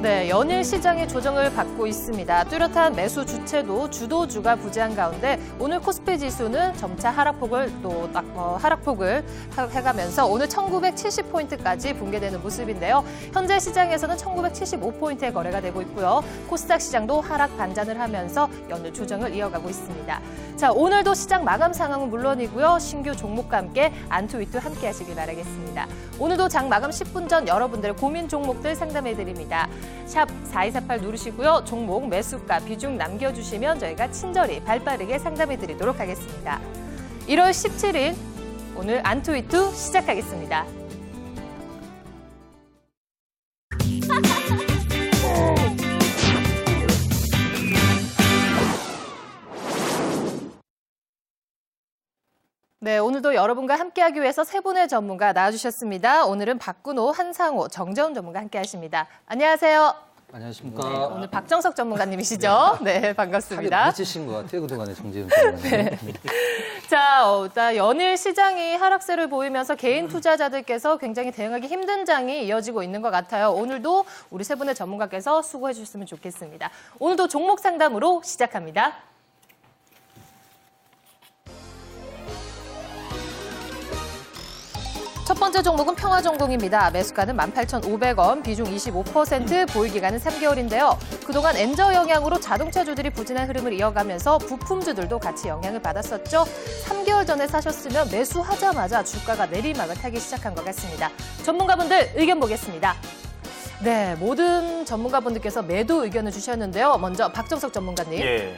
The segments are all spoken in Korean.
네, 연일 시장이 조정을 받고 있습니다. 뚜렷한 매수 주체도 주도주가 부재한 가운데 오늘 코스피 지수는 점차 하락폭을 해가면서 오늘 1970포인트까지 붕괴되는 모습인데요. 현재 시장에서는 1975포인트의 거래가 되고 있고요. 코스닥 시장도 하락 반전을 하면서 연일 조정을 이어가고 있습니다. 자, 오늘도 시장 마감 상황은 물론이고요. 신규 종목과 함께 안투위투 함께 하시길 바라겠습니다. 오늘도 장 마감 10분 전 여러분들의 고민 종목들 상담해드립니다. 샵 4248 누르시고요. 종목 매수가 비중 남겨주시면 저희가 친절히 발빠르게 상담해드리도록 하겠습니다. 1월 17일 오늘 안투위투 시작하겠습니다. 네, 오늘도 여러분과 함께하기 위해서 세 분의 전문가 나와주셨습니다. 오늘은 박근호, 한상호, 정재훈 전문가 함께하십니다. 안녕하세요. 안녕하십니까. 네, 오늘 박정석 전문가님이시죠? 네, 반갑습니다. 미치신 것 같아요, 그동안에 정재훈 전문가님. 네. 자, 연일 시장이 하락세를 보이면서 개인 투자자들께서 굉장히 대응하기 힘든 장이 이어지고 있는 것 같아요. 오늘도 우리 세 분의 전문가께서 수고해 주셨으면 좋겠습니다. 오늘도 종목 상담으로 시작합니다. 첫 번째 종목은 평화전공입니다. 매수가는 18,500원, 비중 25%, 보유기간은 3개월인데요. 그동안 엔저 영향으로 자동차주들이 부진한 흐름을 이어가면서 부품주들도 같이 영향을 받았었죠. 3개월 전에 사셨으면 매수하자마자 주가가 내리막을 타기 시작한 것 같습니다. 전문가분들 의견 보겠습니다. 네, 모든 전문가분들께서 매도 의견을 주셨는데요. 먼저 박정석 전문가님. 예.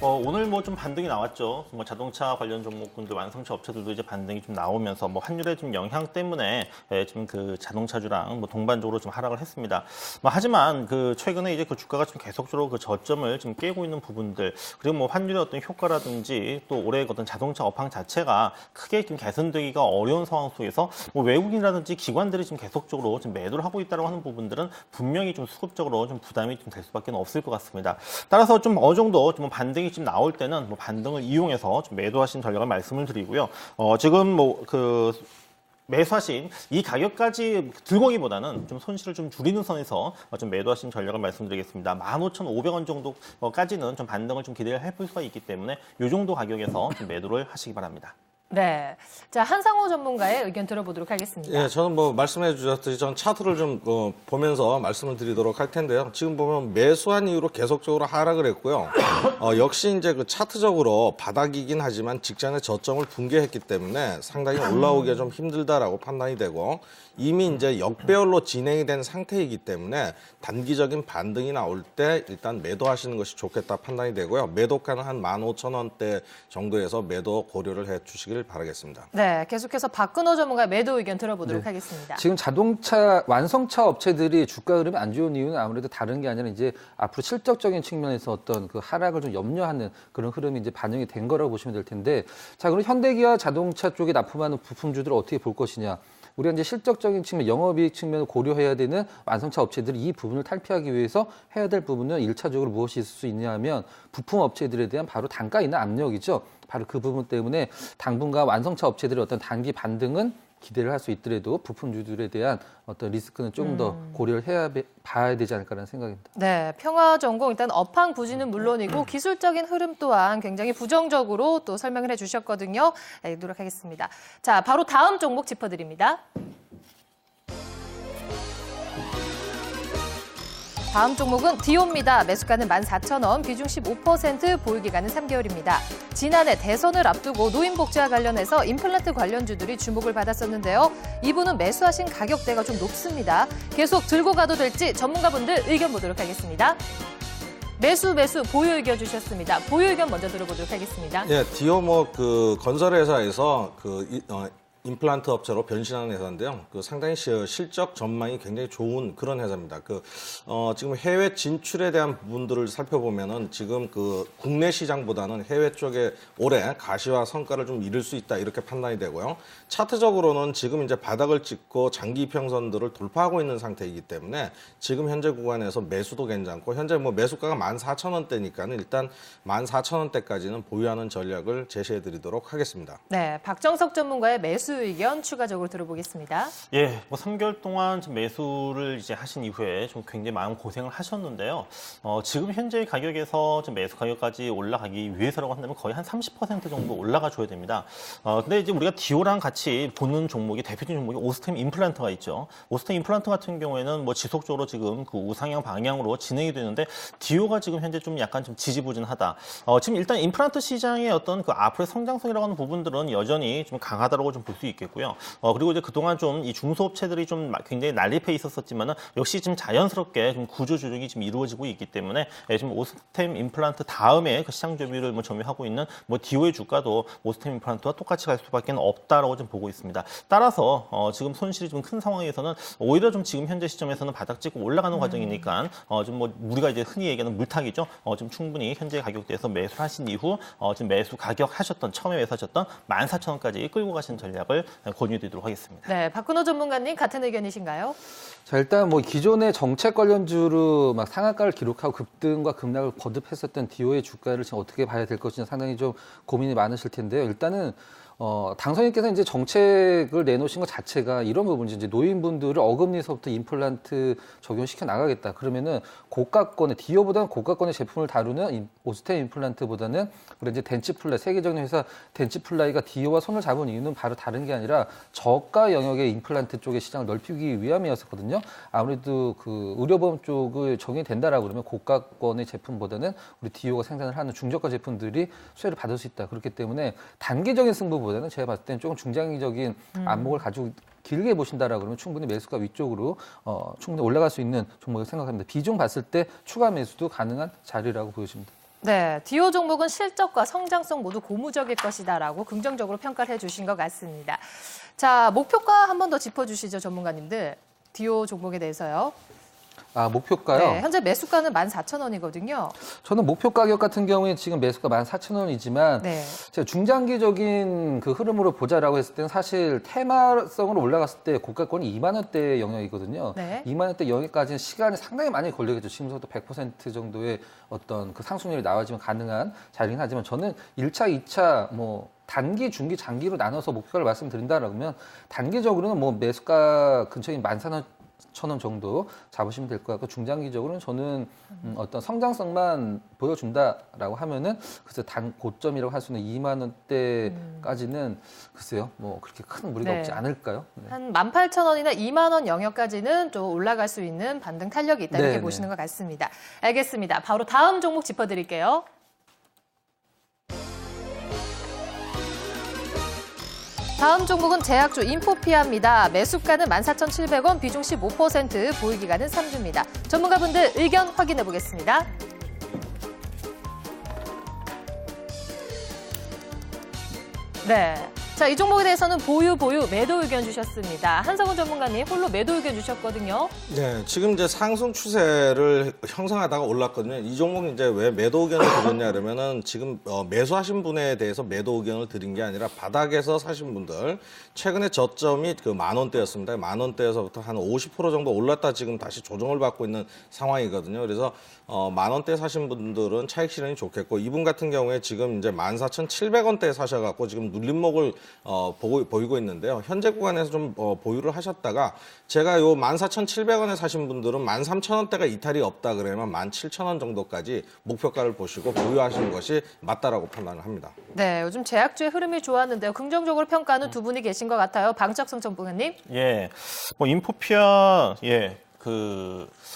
오늘 뭐 좀 반등이 나왔죠. 뭐 자동차 관련 종목군들, 완성차 업체들도 이제 반등이 좀 나오면서 뭐 환율의 좀 영향 때문에 좀 그 자동차주랑 뭐 동반적으로 좀 하락을 했습니다. 하지만 그 최근에 이제 그 주가가 좀 계속적으로 그 저점을 좀 깨고 있는 부분들, 그리고 뭐 환율의 어떤 효과라든지 또 올해 어떤 자동차 업황 자체가 크게 좀 개선되기가 어려운 상황 속에서 뭐 외국인이라든지 기관들이 좀 계속적으로 좀 매도를 하고 있다고 하는 부분들은 분명히 좀 수급적으로 좀 부담이 좀 될 수밖에 없을 것 같습니다. 따라서 좀 어느 정도 좀 반등이 좀 나올 때는 뭐 반등을 이용해서 좀 매도하신 전략을 말씀을 드리고요. 지금 뭐 매수하신 이 가격까지 들고기보다는 좀 손실을 좀 줄이는 선에서 좀 매도하신 전략을 말씀드리겠습니다. 15,500원 정도까지는 좀 반등을 좀 기대를 해볼 수가 있기 때문에 이 정도 가격에서 좀 매도를 하시기 바랍니다. 네, 자 한상호 전문가의 의견 들어보도록 하겠습니다. 예, 저는 뭐 말씀해 주셨듯이 전 차트를 좀 보면서 말씀을 드리도록 할 텐데요. 지금 보면 매수한 이후로 계속적으로 하락을 했고요. 역시 이제 그 차트적으로 바닥이긴 하지만 직전에 저점을 붕괴했기 때문에 상당히 올라오기가 좀 힘들다라고 판단이 되고 이미 이제 역배열로 진행이 된 상태이기 때문에 단기적인 반등이 나올 때 일단 매도하시는 것이 좋겠다 판단이 되고요. 매도가는 한 15,000원대 정도에서 매도 고려를 해 주시길 바라겠습니다. 네, 계속해서 박근호 전문가의 매도 의견 들어보도록 하겠습니다. 지금 자동차, 완성차 업체들이 주가 흐름이 안 좋은 이유는 아무래도 다른 게 아니라 이제 앞으로 실적적인 측면에서 어떤 그 하락을 좀 염려하는 그런 흐름이 이제 반영이 된 거라고 보시면 될 텐데, 자, 그럼 현대기아 자동차 쪽에 납품하는 부품주들을 어떻게 볼 것이냐. 우리가 이제 실적적인 측면, 영업이익 측면을 고려해야 되는 완성차 업체들이 이 부분을 탈피하기 위해서 해야 될 부분은 1차적으로 무엇이 있을 수 있냐 하면 부품 업체들에 대한 바로 단가 있는 압력이죠. 바로 그 부분 때문에 당분간 완성차 업체들의 어떤 단기 반등은 기대를 할 수 있더라도 부품주들에 대한 어떤 리스크는 조금 더 고려를 봐야 되지 않을까라는 생각입니다. 네, 평화전공 일단 업황 부진은 물론이고 기술적인 흐름 또한 굉장히 부정적으로 또 설명을 해주셨거든요. 읽도록 하겠습니다. 자, 바로 다음 종목 짚어드립니다. 다음 종목은 디오입니다. 매수가는 14,000원, 비중 15%, 보유기간은 3개월입니다. 지난해 대선을 앞두고 노인복지와 관련해서 임플란트 관련주들이 주목을 받았었는데요. 이분은 매수하신 가격대가 좀 높습니다. 계속 들고 가도 될지 전문가분들 의견 보도록 하겠습니다. 매수, 보유 의견 주셨습니다. 보유 의견 먼저 들어보도록 하겠습니다. 예, 디오 뭐 그 건설회사에서 임플란트 업체로 변신하는 회사인데요. 상당히 실적 전망이 굉장히 좋은 그런 회사입니다. 지금 해외 진출에 대한 부분들을 살펴보면은 지금 국내 시장보다는 해외 쪽에 올해 가시화 성과를 좀 이룰 수 있다 이렇게 판단이 되고요. 차트적으로는 지금 이제 바닥을 찍고 장기 평선들을 돌파하고 있는 상태이기 때문에 지금 현재 구간에서 매수도 괜찮고 현재 뭐 매수가가 14,000원대니까는 일단 14,000원대까지는 보유하는 전략을 제시해 드리도록 하겠습니다. 네, 박정석 전문가의 매수 의견 추가적으로 들어보겠습니다. 예, 뭐 3개월 동안 좀 매수를 이제 하신 이후에 좀 굉장히 마음 고생을 하셨는데요. 지금 현재 가격에서 좀 매수 가격까지 올라가기 위해서라고 한다면 거의 한 30% 정도 올라가 줘야 됩니다. 근데 이제 우리가 디오랑 같이 보는 종목이 대표적인 종목이 오스템 임플란트가 있죠. 오스템 임플란트 같은 경우에는 뭐 지속적으로 지금 그 우상향 방향으로 진행이 되는데 디오가 지금 현재 좀 약간 좀 지지부진하다. 지금 일단 임플란트 시장의 어떤 그 앞으로의 성장성이라고 하는 부분들은 여전히 좀 강하다라고 좀 볼 수 있겠고요. 그리고 이제 그동안 좀 이 중소업체들이 좀 굉장히 난립해 있었지만은 역시 지금 자연스럽게 좀 구조 조정이 지금 이루어지고 있기 때문에 지금 오스템 임플란트 다음에 그 시장 점유율을 뭐 점유하고 있는 뭐 디오의 주가도 오스템 임플란트와 똑같이 갈 수밖에 없다라고 좀 보고 있습니다. 따라서 지금 손실이 좀 큰 상황에서는 오히려 좀 지금 현재 시점에서는 바닥 찍고 올라가는 과정이니까 좀 뭐 우리가 이제 흔히 얘기하는 물타기죠. 좀 충분히 현재 가격대에서 매수하신 이후 지금 매수 가격 하셨던 처음에 매수하셨던 14,000원까지 끌고 가시는 전략을 권유드리도록 하겠습니다. 네, 박근호 전문가님 같은 의견이신가요? 자, 일단 뭐 기존의 정책 관련주로 막 상한가를 기록하고 급등과 급락을 거듭했었던 디오의 주가를 지금 어떻게 봐야 될 것인지 상당히 좀 고민이 많으실 텐데요. 일단은 당선인께서 이제 정책을 내놓으신 것 자체가 이런 부분이죠. 이제 노인분들을 어금니서부터 임플란트 적용시켜 나가겠다. 그러면은 고가권의, 디오보다는 고가권의 제품을 다루는 오스템 임플란트보다는 우리 이제 덴치플라이, 세계적인 회사 덴치플라이가 디오와 손을 잡은 이유는 바로 다른 게 아니라 저가 영역의 임플란트 쪽의 시장을 넓히기 위함이었었거든요. 아무래도 그 의료보험 쪽을 적용이 된다라고 그러면 고가권의 제품보다는 우리 디오가 생산을 하는 중저가 제품들이 수혜를 받을 수 있다. 그렇기 때문에 단기적인 승부보다는 제가 봤을 때는 조금 중장기적인 안목을 가지고 길게 보신다라고 그러면 충분히 매수가 위쪽으로 충분히 올라갈 수 있는 종목을 생각합니다. 비중 봤을 때 추가 매수도 가능한 자리라고 보여집니다. 네, 디오 종목은 실적과 성장성 모두 고무적일 것이다라고 긍정적으로 평가를 해주신 것 같습니다. 자, 목표가 한 번 더 짚어주시죠, 전문가님들. 디오 종목에 대해서요. 목표가요? 네, 현재 매수가는 14,000원이거든요. 저는 목표 가격 같은 경우에 지금 매수가 14,000원이지만 네. 제가 중장기적인 그 흐름으로 보자라고 했을 때는 사실 테마성으로 올라갔을 때 고가권이 2만 원대 영역이거든요. 네. 2만 원대 영역까지는 시간이 상당히 많이 걸리겠죠. 지금부터 100% 정도의 어떤 그 상승률이 나와지면 가능한 자리긴 하지만 저는 1차, 2차 뭐 단기, 중기, 장기로 나눠서 목표를 말씀드린다라면 단기적으로는 뭐 매수가 근처인 14,000원 정도 잡으시면 될 것 같고 중장기적으로는 저는 어떤 성장성만 보여준다라고 하면은 글쎄 단 고점이라고 할 수 있는 2만 원대까지는 글쎄요 뭐 그렇게 큰 무리가 네. 없지 않을까요? 네. 한 18,000원이나 2만 원 영역까지는 좀 올라갈 수 있는 반등 탄력이 있다 이렇게 네, 보시는 네. 것 같습니다. 알겠습니다. 바로 다음 종목 짚어드릴게요. 다음 종목은 제약주 인포피아입니다. 매수가는 14,700원, 비중 15%, 보유기간은 3주입니다. 전문가분들 의견 확인해 보겠습니다. 네. 자, 이 종목에 대해서는 보유, 매도 의견 주셨습니다. 한성훈 전문가님 홀로 매도 의견 주셨거든요. 네, 지금 이제 상승 추세를 형성하다가 올랐거든요. 이 종목이 이제 왜 매도 의견을 드렸냐 그러면은 지금 매수하신 분에 대해서 매도 의견을 드린 게 아니라 바닥에서 사신 분들 최근에 저점이 그 10,000원대였습니다. 10,000원대에서부터 한 50% 정도 올랐다 지금 다시 조정을 받고 있는 상황이거든요. 그래서 10,000원대 사신 분들은 차익 실현이 좋겠고 이분 같은 경우에 지금 이제 14,700원대에 사셔갖고 지금 눌림목을 보이고 있는데요. 현재 구간에서 좀 보유를 하셨다가 제가 요 14,700원에 사신 분들은 13,000원대가 이탈이 없다 그러면 17,000원 정도까지 목표가를 보시고 보유하시는 것이 맞다라고 판단을 합니다. 네, 요즘 제약주의 흐름이 좋았는데요. 긍정적으로 평가하는 두 분이 계신 것 같아요. 방적성 전문가님. 예, 뭐 인포피아, 예.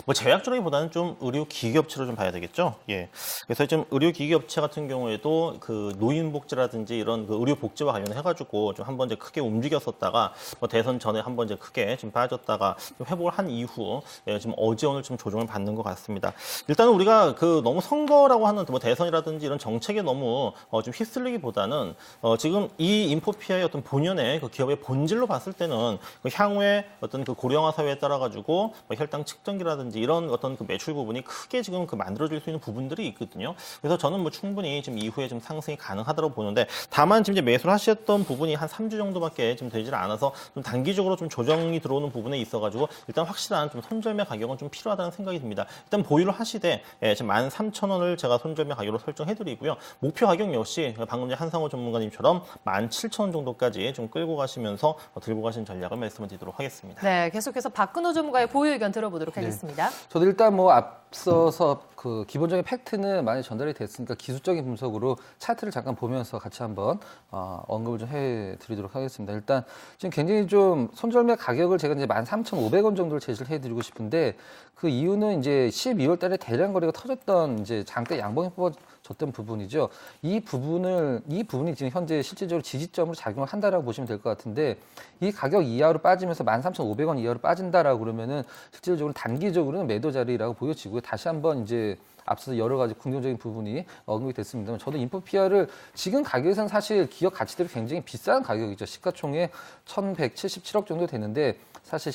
뭐 제약주라기보다는 좀 의료 기기업체로 좀 봐야 되겠죠. 예. 그래서 좀 의료 기기업체 같은 경우에도 그 노인복지라든지 이런 그 의료 복지와 관련해가지고 좀 한번 이제 크게 움직였었다가 뭐 대선 전에 한번 이제 크게 좀 빠졌다가 좀 회복을 한 이후 예, 지금 어제 오늘 좀 조정을 받는 것 같습니다. 일단은 우리가 그 너무 선거라고 하는 뭐 대선이라든지 이런 정책에 너무 좀 휩쓸리기보다는 지금 이 인포피아의 어떤 본연의 그 기업의 본질로 봤을 때는 그 향후에 어떤 그 고령화 사회에 따라 가지고 혈당 측정기라든지 이런 어떤 그 매출 부분이 크게 지금 그 만들어질 수 있는 부분들이 있거든요. 그래서 저는 뭐 충분히 지금 이후에 좀 상승이 가능하다고 보는데 다만 지금 이제 매수를 하셨던 부분이 한 3주 정도밖에 지금 되질 않아서 좀 단기적으로 좀 조정이 들어오는 부분에 있어가지고 일단 확실한 좀 손절매 가격은 좀 필요하다는 생각이 듭니다. 일단 보유를 하시되 지금 13,000원을 제가 손절매 가격으로 설정해드리고요. 목표 가격 역시 방금 전에 한상호 전문가님처럼 17,000원 정도까지 좀 끌고 가시면서 들고 가신 전략을 말씀을 드리도록 하겠습니다. 네, 계속해서 박근호 전문가의 보유 의견 들어보도록 하겠습니다. 저도 일단 뭐 앞서서 그 기본적인 팩트는 많이 전달이 됐으니까 기술적인 분석으로 차트를 잠깐 보면서 같이 한번 언급을 좀 해드리도록 하겠습니다. 일단 지금 굉장히 좀 손절매 가격을 제가 이제 13,500원 정도를 제시를 해드리고 싶은데 그 이유는 이제 12월 달에 대량 거래가 터졌던 이제 장대 양봉이 뽑아졌던 부분이죠. 이 부분이 지금 현재 실질적으로 지지점으로 작용을 한다라고 보시면 될 것 같은데 이 가격 이하로 빠지면서 13,500원 이하로 빠진다라고 그러면은 실질적으로 단기적으로는 매도 자리라고 보여지고요. 다시 한번 이제 앞서서 여러 가지 긍정적인 부분이 언급이 됐습니다만 저도 인포 PR을 지금 가격에서는 사실 기업 가치대로 굉장히 비싼 가격이죠. 시가총액 1,177억 정도 되는데 사실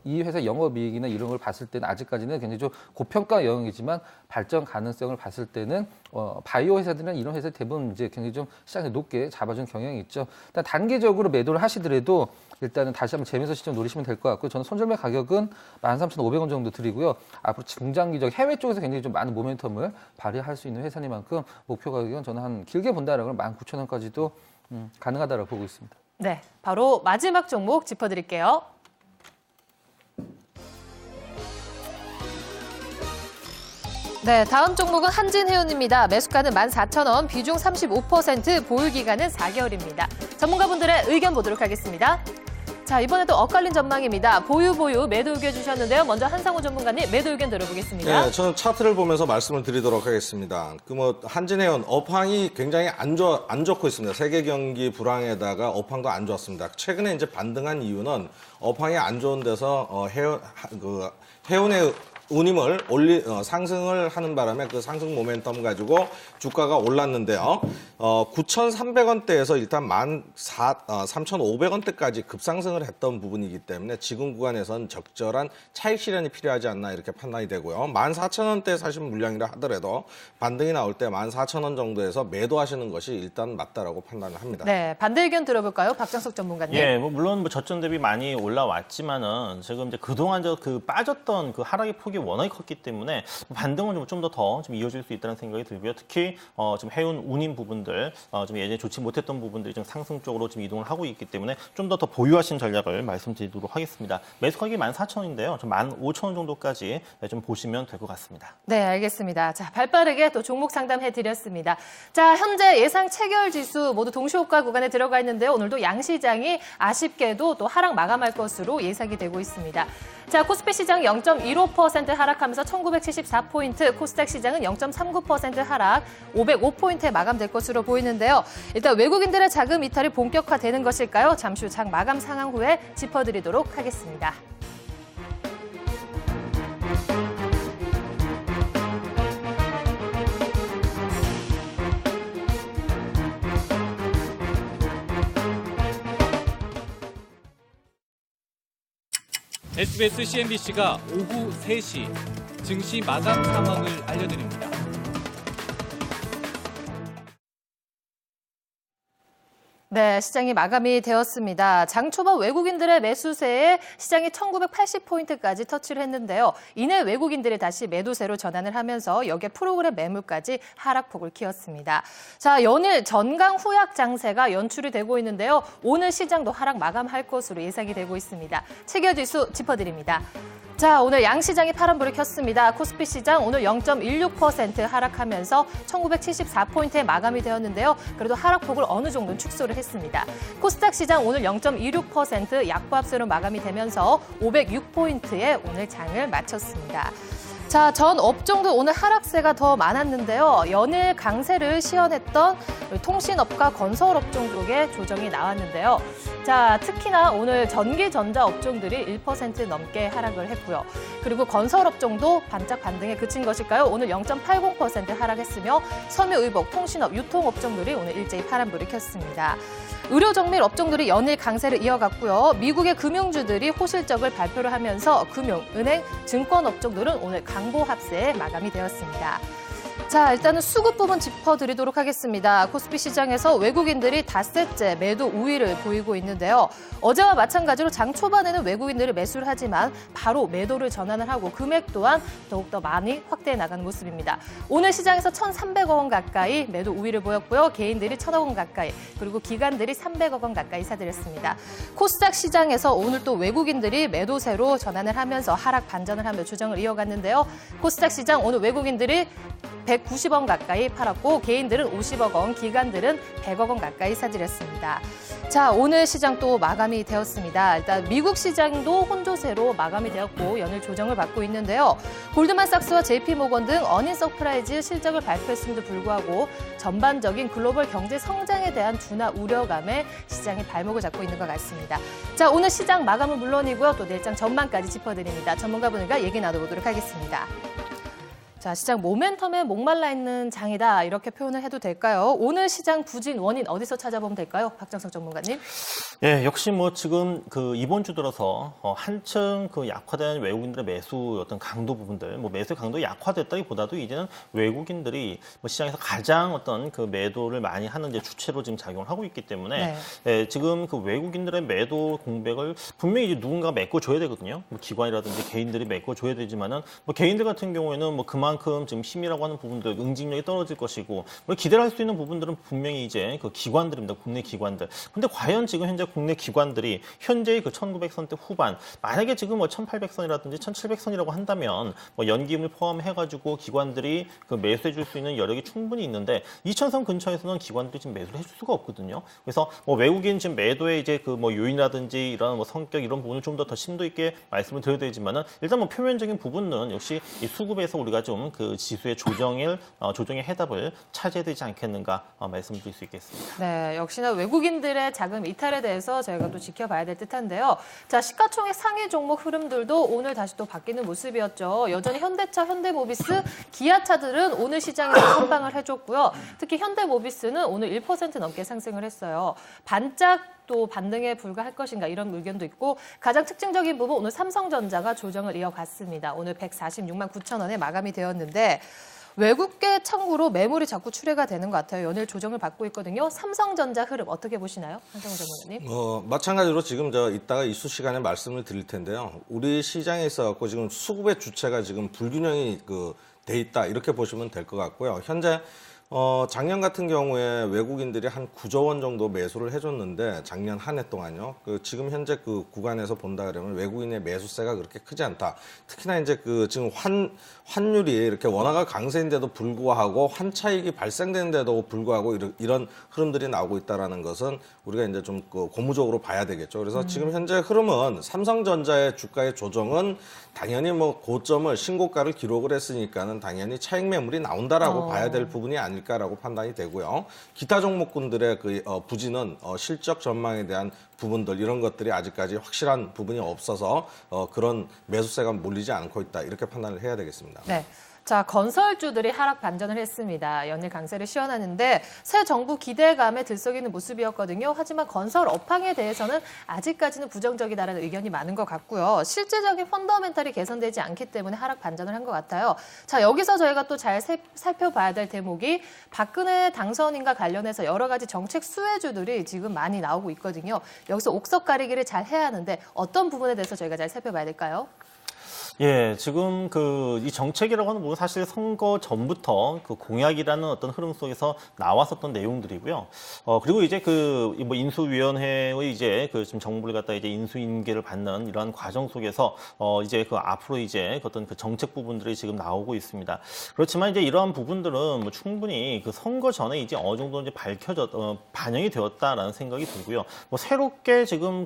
이 회사 영업이익이나 이런 걸 봤을 때는 아직까지는 굉장히 좀 고평가 영역이지만 발전 가능성을 봤을 때는 바이오 회사들이나 이런 회사 대부분 이제 굉장히 좀 시장에 높게 잡아준 경향이 있죠. 일단 단기적으로 매도를 하시더라도 일단은 다시 한번 재매수 시점 노리시면 될 것 같고요. 저는 손절매 가격은 13,500원 정도 드리고요. 앞으로 중장기적 해외 쪽에서 굉장히 좀 많은 모멘텀을 발휘할 수 있는 회사니만큼 목표 가격은 저는 한 길게 본다라고 19,000원까지도 가능하다고 보고 있습니다. 네, 바로 마지막 종목 짚어드릴게요. 네, 다음 종목은 한진해운입니다. 매수가는 14,000원, 비중 35%, 보유 기간은 4개월입니다. 전문가분들의 의견 보도록 하겠습니다. 자, 이번에도 엇갈린 전망입니다. 보유, 매도 의견 주셨는데요. 먼저 한상호 전문가님 매도 의견 들어보겠습니다. 네, 저는 차트를 보면서 말씀을 드리도록 하겠습니다. 한진해운 업황이 굉장히 안 좋고 있습니다. 세계 경기 불황에다가 업황도 안 좋았습니다. 최근에 이제 반등한 이유는 업황이 안 좋은 데서 해운의 운임을 상승을 하는 바람에 그 상승 모멘텀 가지고 주가가 올랐는데요. 9,300원대에서 일단 13,500원대까지 급상승을 했던 부분이기 때문에 지금 구간에선 적절한 차익 실현이 필요하지 않나 이렇게 판단이 되고요. 14,000원대 사신 물량이라 하더라도 반등이 나올 때 14,000원 정도에서 매도하시는 것이 일단 맞다라고 판단을 합니다. 네, 반대 의견 들어볼까요? 박정석 전문가님. 예, 물론 저점 대비 많이 올라왔지만은 지금 이제 그동안 빠졌던 그 하락의 폭이 워낙에 컸기 때문에 반등은 좀 더 이어질 수 있다는 생각이 들고요. 특히 지금 해운 운임 부분들, 좀 예전에 좋지 못했던 부분들이 좀 상승 쪽으로 좀 이동을 하고 있기 때문에 좀 더 보유하신 전략을 말씀드리도록 하겠습니다. 매수 가격이 14,000원인데요. 좀 15,000원 정도까지 좀 보시면 될 것 같습니다. 네, 알겠습니다. 자, 발빠르게 또 종목 상담해드렸습니다. 자, 현재 예상 체결 지수 모두 동시호가 구간에 들어가 있는데요. 오늘도 양시장이 아쉽게도 또 하락 마감할 것으로 예상이 되고 있습니다. 자, 코스피 시장 0.15% 하락하면서 1974포인트, 코스닥 시장은 0.39% 하락, 505포인트에 마감될 것으로 보이는데요. 일단 외국인들의 자금 이탈이 본격화되는 것일까요? 잠시 후 장 마감 상황 후에 짚어드리도록 하겠습니다. SBS CNBC가 오후 3시 증시 마감 상황을 알려드립니다. 네, 시장이 마감이 되었습니다. 장 초반 외국인들의 매수세에 시장이 1980포인트까지 터치를 했는데요. 이내 외국인들이 다시 매도세로 전환을 하면서 여기에 프로그램 매물까지 하락폭을 키웠습니다. 자, 연일 전강 후약 장세가 연출이 되고 있는데요. 오늘 시장도 하락 마감할 것으로 예상이 되고 있습니다. 체결지수 짚어드립니다. 자, 오늘 양시장이 파란불을 켰습니다. 코스피 시장 오늘 0.16% 하락하면서 1974포인트에 마감이 되었는데요. 그래도 하락폭을 어느 정도 축소를 했습니다. 코스닥 시장 오늘 0.26% 약보합세로 마감이 되면서 506포인트에 오늘 장을 마쳤습니다. 자, 전 업종도 오늘 하락세가 더 많았는데요. 연일 강세를 시현했던 통신업과 건설업종 쪽에 조정이 나왔는데요. 자, 특히나 오늘 전기전자 업종들이 1% 넘게 하락을 했고요. 그리고 건설업종도 반짝 반등에 그친 것일까요? 오늘 0.80% 하락했으며 섬유의복, 통신업, 유통업종들이 오늘 일제히 파란불을 켰습니다. 의료정밀 업종들이 연일 강세를 이어갔고요. 미국의 금융주들이 호실적을 발표를 하면서 금융, 은행, 증권 업종들은 오늘 강보 합세에 마감이 되었습니다. 자, 일단은 수급 부분 짚어드리도록 하겠습니다. 코스피 시장에서 외국인들이 닷새째 매도 우위를 보이고 있는데요. 어제와 마찬가지로 장 초반에는 외국인들이 매수를 하지만 바로 매도를 전환을 하고 금액 또한 더욱더 많이 확대해 나가는 모습입니다. 오늘 시장에서 1,300억 원 가까이 매도 우위를 보였고요. 개인들이 1,000억 원 가까이, 그리고 기관들이 300억 원 가까이 사들였습니다. 코스닥 시장에서 오늘 또 외국인들이 매도세로 전환을 하면서 하락 반전을 하며 조정을 이어갔는데요. 코스닥 시장 오늘 외국인들이 190원 가까이 팔았고 개인들은 50억 원, 기관들은 100억 원 가까이 사들였습니다. 자, 오늘 시장 또 마감이 되었습니다. 일단 미국 시장도 혼조세로 마감이 되었고 연일 조정을 받고 있는데요. 골드만삭스와 JP모건 등 어닝 서프라이즈 실적을 발표했음에도 불구하고 전반적인 글로벌 경제 성장에 대한 둔화 우려감에 시장이 발목을 잡고 있는 것 같습니다. 자, 오늘 시장 마감은 물론이고요. 또 내일장 전망까지 짚어드립니다. 전문가분들과 얘기 나눠보도록 하겠습니다. 자, 시장 모멘텀에 목말라 있는 장이다 이렇게 표현을 해도 될까요? 오늘 시장 부진 원인 어디서 찾아보면 될까요? 박정석 전문가님. 예, 역시 뭐 지금 그 이번 주 들어서 한층 그 약화된 외국인들의 매수 어떤 강도 부분들, 뭐 매수 강도 약화됐다기보다도 이제는 외국인들이 뭐 시장에서 가장 어떤 그 매도를 많이 하는 이제 주체로 지금 작용을 하고 있기 때문에 예, 지금 그 외국인들의 매도 공백을 분명히 이제 누군가가 메꿔줘야 되거든요. 뭐 기관이라든지 개인들이 메꿔줘야 되지만은 뭐 개인들 같은 경우에는 뭐 그만큼 지금 힘이라고 하는 부분들 응징력이 떨어질 것이고 뭐 기대를 할 수 있는 부분들은 분명히 이제 그 기관들입니다. 국내 기관들. 근데 과연 지금 현재 국내 기관들이 현재의 그 1900선대 후반 만약에 지금 뭐 1800선이라든지 1700선이라고 한다면 뭐 연기금을 포함해가지고 기관들이 그 매수해 줄 수 있는 여력이 충분히 있는데 2000선 근처에서는 기관들이 지금 매수를 해줄 수가 없거든요. 그래서 뭐 외국인 지금 매도의 이제 그 뭐 요인이라든지 이런 뭐 성격 이런 부분을 좀 더 심도 있게 말씀을 드려야 되지만은 일단 뭐 표면적인 부분은 역시 이 수급에서 우리가 좀 그 지수의 조정의 해답을 찾아야 되지 않겠는가 말씀드릴 수 있겠습니다. 네, 역시나 외국인들의 자금 이탈에 대해서 저희가 또 지켜봐야 될 듯한데요. 자, 시가총액 상위 종목 흐름들도 오늘 다시 또 바뀌는 모습이었죠. 여전히 현대차, 현대모비스, 기아차들은 오늘 시장에서 선방을 해줬고요. 특히 현대모비스는 오늘 1% 넘게 상승을 했어요. 반짝 또 반등에 불과할 것인가 이런 의견도 있고 가장 특징적인 부분 오늘 삼성전자가 조정을 이어갔습니다. 오늘 146만 9천 원에 마감이 되었는데 외국계 참고로 매물이 자꾸 출회가 되는 것 같아요. 연일 조정을 받고 있거든요. 삼성전자 흐름 어떻게 보시나요? 한정우 전문가님. 마찬가지로 지금 이따가 이슈 시간에 말씀을 드릴 텐데요. 우리 시장에 있어갖고 지금 수급의 주체가 지금 불균형이 돼 있다 이렇게 보시면 될 것 같고요. 현재 작년 같은 경우에 외국인들이 한 9조 원 정도 매수를 해줬는데 작년 한 해 동안요. 지금 현재 그 구간에서 본다 그러면 외국인의 매수세가 그렇게 크지 않다. 특히나 이제 지금 환율이 이렇게 원화가 강세인데도 불구하고 환차익이 발생되는데도 불구하고 이런 흐름들이 나오고 있다라는 것은 우리가 이제 좀 고무적으로 봐야 되겠죠. 그래서 지금 현재 흐름은 삼성전자의 주가의 조정은 당연히 뭐 고점을 신고가를 기록을 했으니까는 당연히 차익 매물이 나온다라고 봐야 될 부분이 아닐까라고 판단이 되고요. 기타 종목군들의 부진은 실적 전망에 대한 부분들 이런 것들이 아직까지 확실한 부분이 없어서 그런 매수세가 몰리지 않고 있다 이렇게 판단을 해야 되겠습니다. 네. 자, 건설주들이 하락 반전을 했습니다. 연일 강세를 시현하는데 새 정부 기대감에 들썩이는 모습이었거든요. 하지만 건설 업황에 대해서는 아직까지는 부정적이다라는 의견이 많은 것 같고요. 실질적인 펀더멘탈이 개선되지 않기 때문에 하락 반전을 한 것 같아요. 자, 여기서 저희가 또 잘 살펴봐야 될 대목이 박근혜 당선인과 관련해서 여러 가지 정책 수혜주들이 지금 많이 나오고 있거든요. 여기서 옥석 가리기를 잘 해야 하는데 어떤 부분에 대해서 저희가 잘 살펴봐야 될까요? 예, 지금 이 정책이라고 하는 부분 사실 선거 전부터 그 공약이라는 어떤 흐름 속에서 나왔었던 내용들이고요. 그리고 이제 뭐 인수위원회의 이제 지금 정부를 갖다 이제 인수인계를 받는 이러한 과정 속에서 이제 앞으로 이제 어떤 정책 부분들이 지금 나오고 있습니다. 그렇지만 이제 이러한 부분들은 뭐 충분히 선거 전에 이제 어느 정도 이제 반영이 되었다라는 생각이 들고요. 뭐 새롭게 지금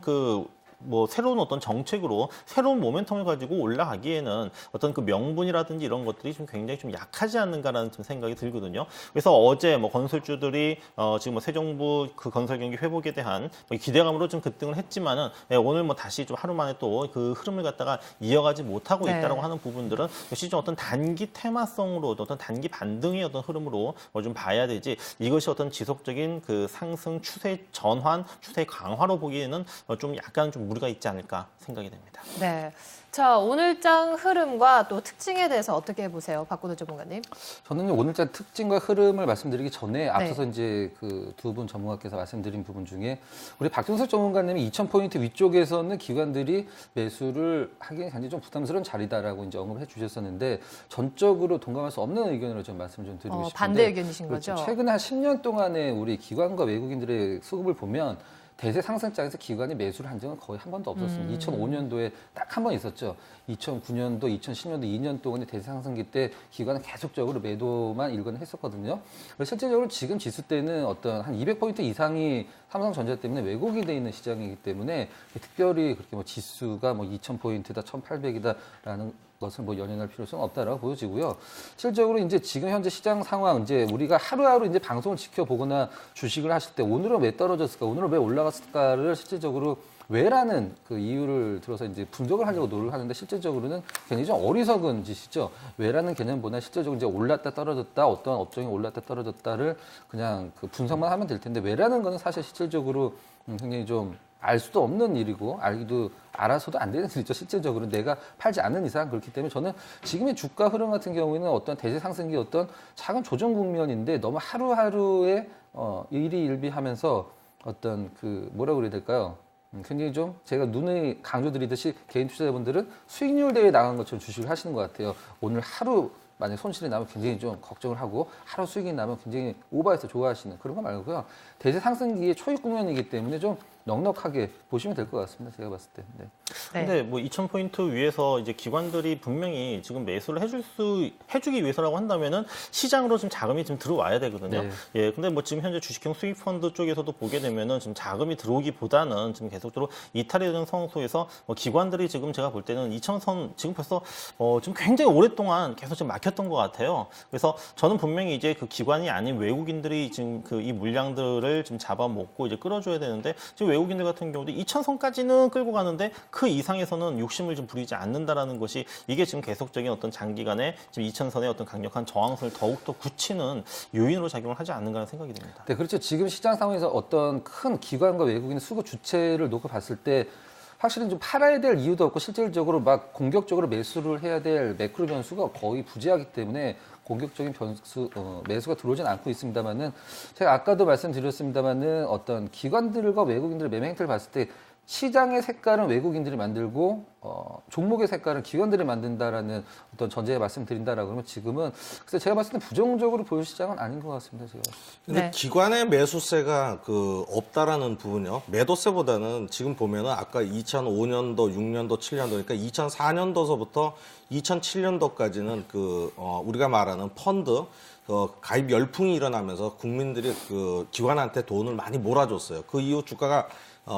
뭐 새로운 어떤 정책으로 새로운 모멘텀을 가지고 올라가기에는 어떤 그 명분이라든지 이런 것들이 좀 굉장히 좀 약하지 않는가라는 좀 생각이 들거든요. 그래서 어제 뭐 건설주들이 지금 뭐 새 정부 그 건설 경기 회복에 대한 뭐 기대감으로 좀 급등을 했지만은 오늘 뭐 다시 좀 하루 만에 또 그 흐름을 갖다가 이어가지 못하고 네. 있다라고 하는 부분들은 역시 좀 어떤 단기 테마성으로 어떤 단기 반등의 어떤 흐름으로 좀 봐야 되지, 이것이 어떤 지속적인 그 상승 추세 전환, 추세 강화로 보기에는 좀 약간 좀 무리가 있지 않을까 생각이 됩니다. 네. 자, 오늘장 흐름과 또 특징에 대해서 어떻게 보세요, 박근호 전문가님? 저는 오늘장 특징과 흐름을 말씀드리기 전에 앞서서 이제 그 두 분 전문가께서 말씀드린 부분 중에 우리 박종석 전문가님이 2,000포인트 위쪽에서는 기관들이 매수를 하기엔 굉장히 좀 부담스러운 자리다라고 이제 언급해 주셨었는데 전적으로 동감할 수 없는 의견으로 좀 말씀을 좀 드리고 싶은데 반대 의견이신 그렇죠. 거죠? 최근에 한 10년 동안의 우리 기관과 외국인들의 수급을 보면 대세 상승장에서 기관이 매수를 한 적은 거의 한 번도 없었습니다. 2005년도에 딱 한 번 있었죠. 2009년도, 2010년도 2년 동안의 대세 상승기 때 기관은 계속적으로 매도만 일관을 했었거든요. 그래서 실질적으로 지금 지수 때는 어떤 한 200포인트 이상이 삼성전자 때문에 왜곡이 돼 있는 시장이기 때문에 특별히 그렇게 뭐 지수가 뭐 2,000포인트다, 1,800이다라는 것을 뭐 연연할 필요성은 없다라고 보여지고요. 실질적으로 이제 지금 현재 시장 상황, 이제 우리가 하루하루 이제 방송을 지켜보거나 주식을 하실 때 오늘은 왜 떨어졌을까, 오늘은 왜 올라갔을까를 실질적으로 왜라는 그 이유를 들어서 이제 분석을 하려고 노력을 하는데 실질적으로는 굉장히 좀 어리석은 짓이죠. 왜라는 개념보다 실질적으로 이제 올랐다 떨어졌다, 어떤 업종이 올랐다 떨어졌다를 그냥 그 분석만 하면 될 텐데 왜라는 거는 사실 실질적으로 굉장히 좀 알 수도 없는 일이고 알아서도 안 되는 일이죠. 실질적으로 내가 팔지 않는 이상. 그렇기 때문에 저는 지금의 주가 흐름 같은 경우에는 어떤 대세 상승기 어떤 작은 조정 국면인데 너무 하루하루에 일희일비하면서 어떤 그 뭐라고 그래야 될까요? 굉장히 좀 제가 눈에 강조드리듯이 개인 투자자분들은 수익률 대회에 나간 것처럼 주식을 하시는 것 같아요. 오늘 하루 만약 손실이 나면 굉장히 좀 걱정을 하고 하루 수익이 나면 굉장히 오버해서 좋아하시는 그런 거 말고요. 대세 상승기의 초입 국면이기 때문에 좀 넉넉하게 보시면 될 것 같습니다. 제가 봤을 때. 네. 근데 뭐 2,000포인트 위에서 이제 기관들이 분명히 지금 매수를 해주기 위해서라고 한다면은 시장으로 좀 자금이 좀 들어와야 되거든요. 네. 예, 근데 뭐 지금 현재 주식형 수익 펀드 쪽에서도 보게 되면은 지금 자금이 들어오기보다는 지금 계속적으로 이탈이 되는 상황 속에서 기관들이 지금 제가 볼 때는 2,000선 지금 벌써 지금 굉장히 오랫동안 계속 지금 막혔던 것 같아요. 그래서 저는 분명히 이제 그 기관이 아닌 외국인들이 지금 그 이 물량들을 좀 잡아먹고 이제 끌어줘야 되는데 지금 외국인들 같은 경우도 2,000선까지는 끌고 가는데 그 이상에서는 욕심을 좀 부리지 않는다라는 것이 이게 지금 계속적인 어떤 장기간의 지금 2,000선의 어떤 강력한 저항선을 더욱더 굳히는 요인으로 작용을 하지 않는가라는 생각이 듭니다. 네, 그렇죠. 지금 시장 상황에서 어떤 큰 기관과 외국인의 수급 주체를 놓고 봤을 때 확실히 좀 팔아야 될 이유도 없고 실질적으로 막 공격적으로 매수를 해야 될 매크로 변수가 거의 부재하기 때문에 공격적인 매수가 들어오진 않고 있습니다만은 제가 아까도 말씀드렸습니다만은 어떤 기관들과 외국인들의 매매 행태를 봤을 때 시장의 색깔은 외국인들이 만들고 종목의 색깔은 기관들이 만든다라는 어떤 전제에 말씀드린다라고 그러면 지금은 그래서 제가 봤을 때 부정적으로 보일 시장은 아닌 것 같습니다. 제가. 근데 네. 기관의 매수세가 없다라는 부분이요. 매도세보다는 지금 보면은 아까 2005년도, 6년도, 7년도, 그러니까 2004년도서부터 2007년도까지는 우리가 말하는 펀드 가입 열풍이 일어나면서 국민들이 기관한테 돈을 많이 몰아줬어요. 그 이후 주가가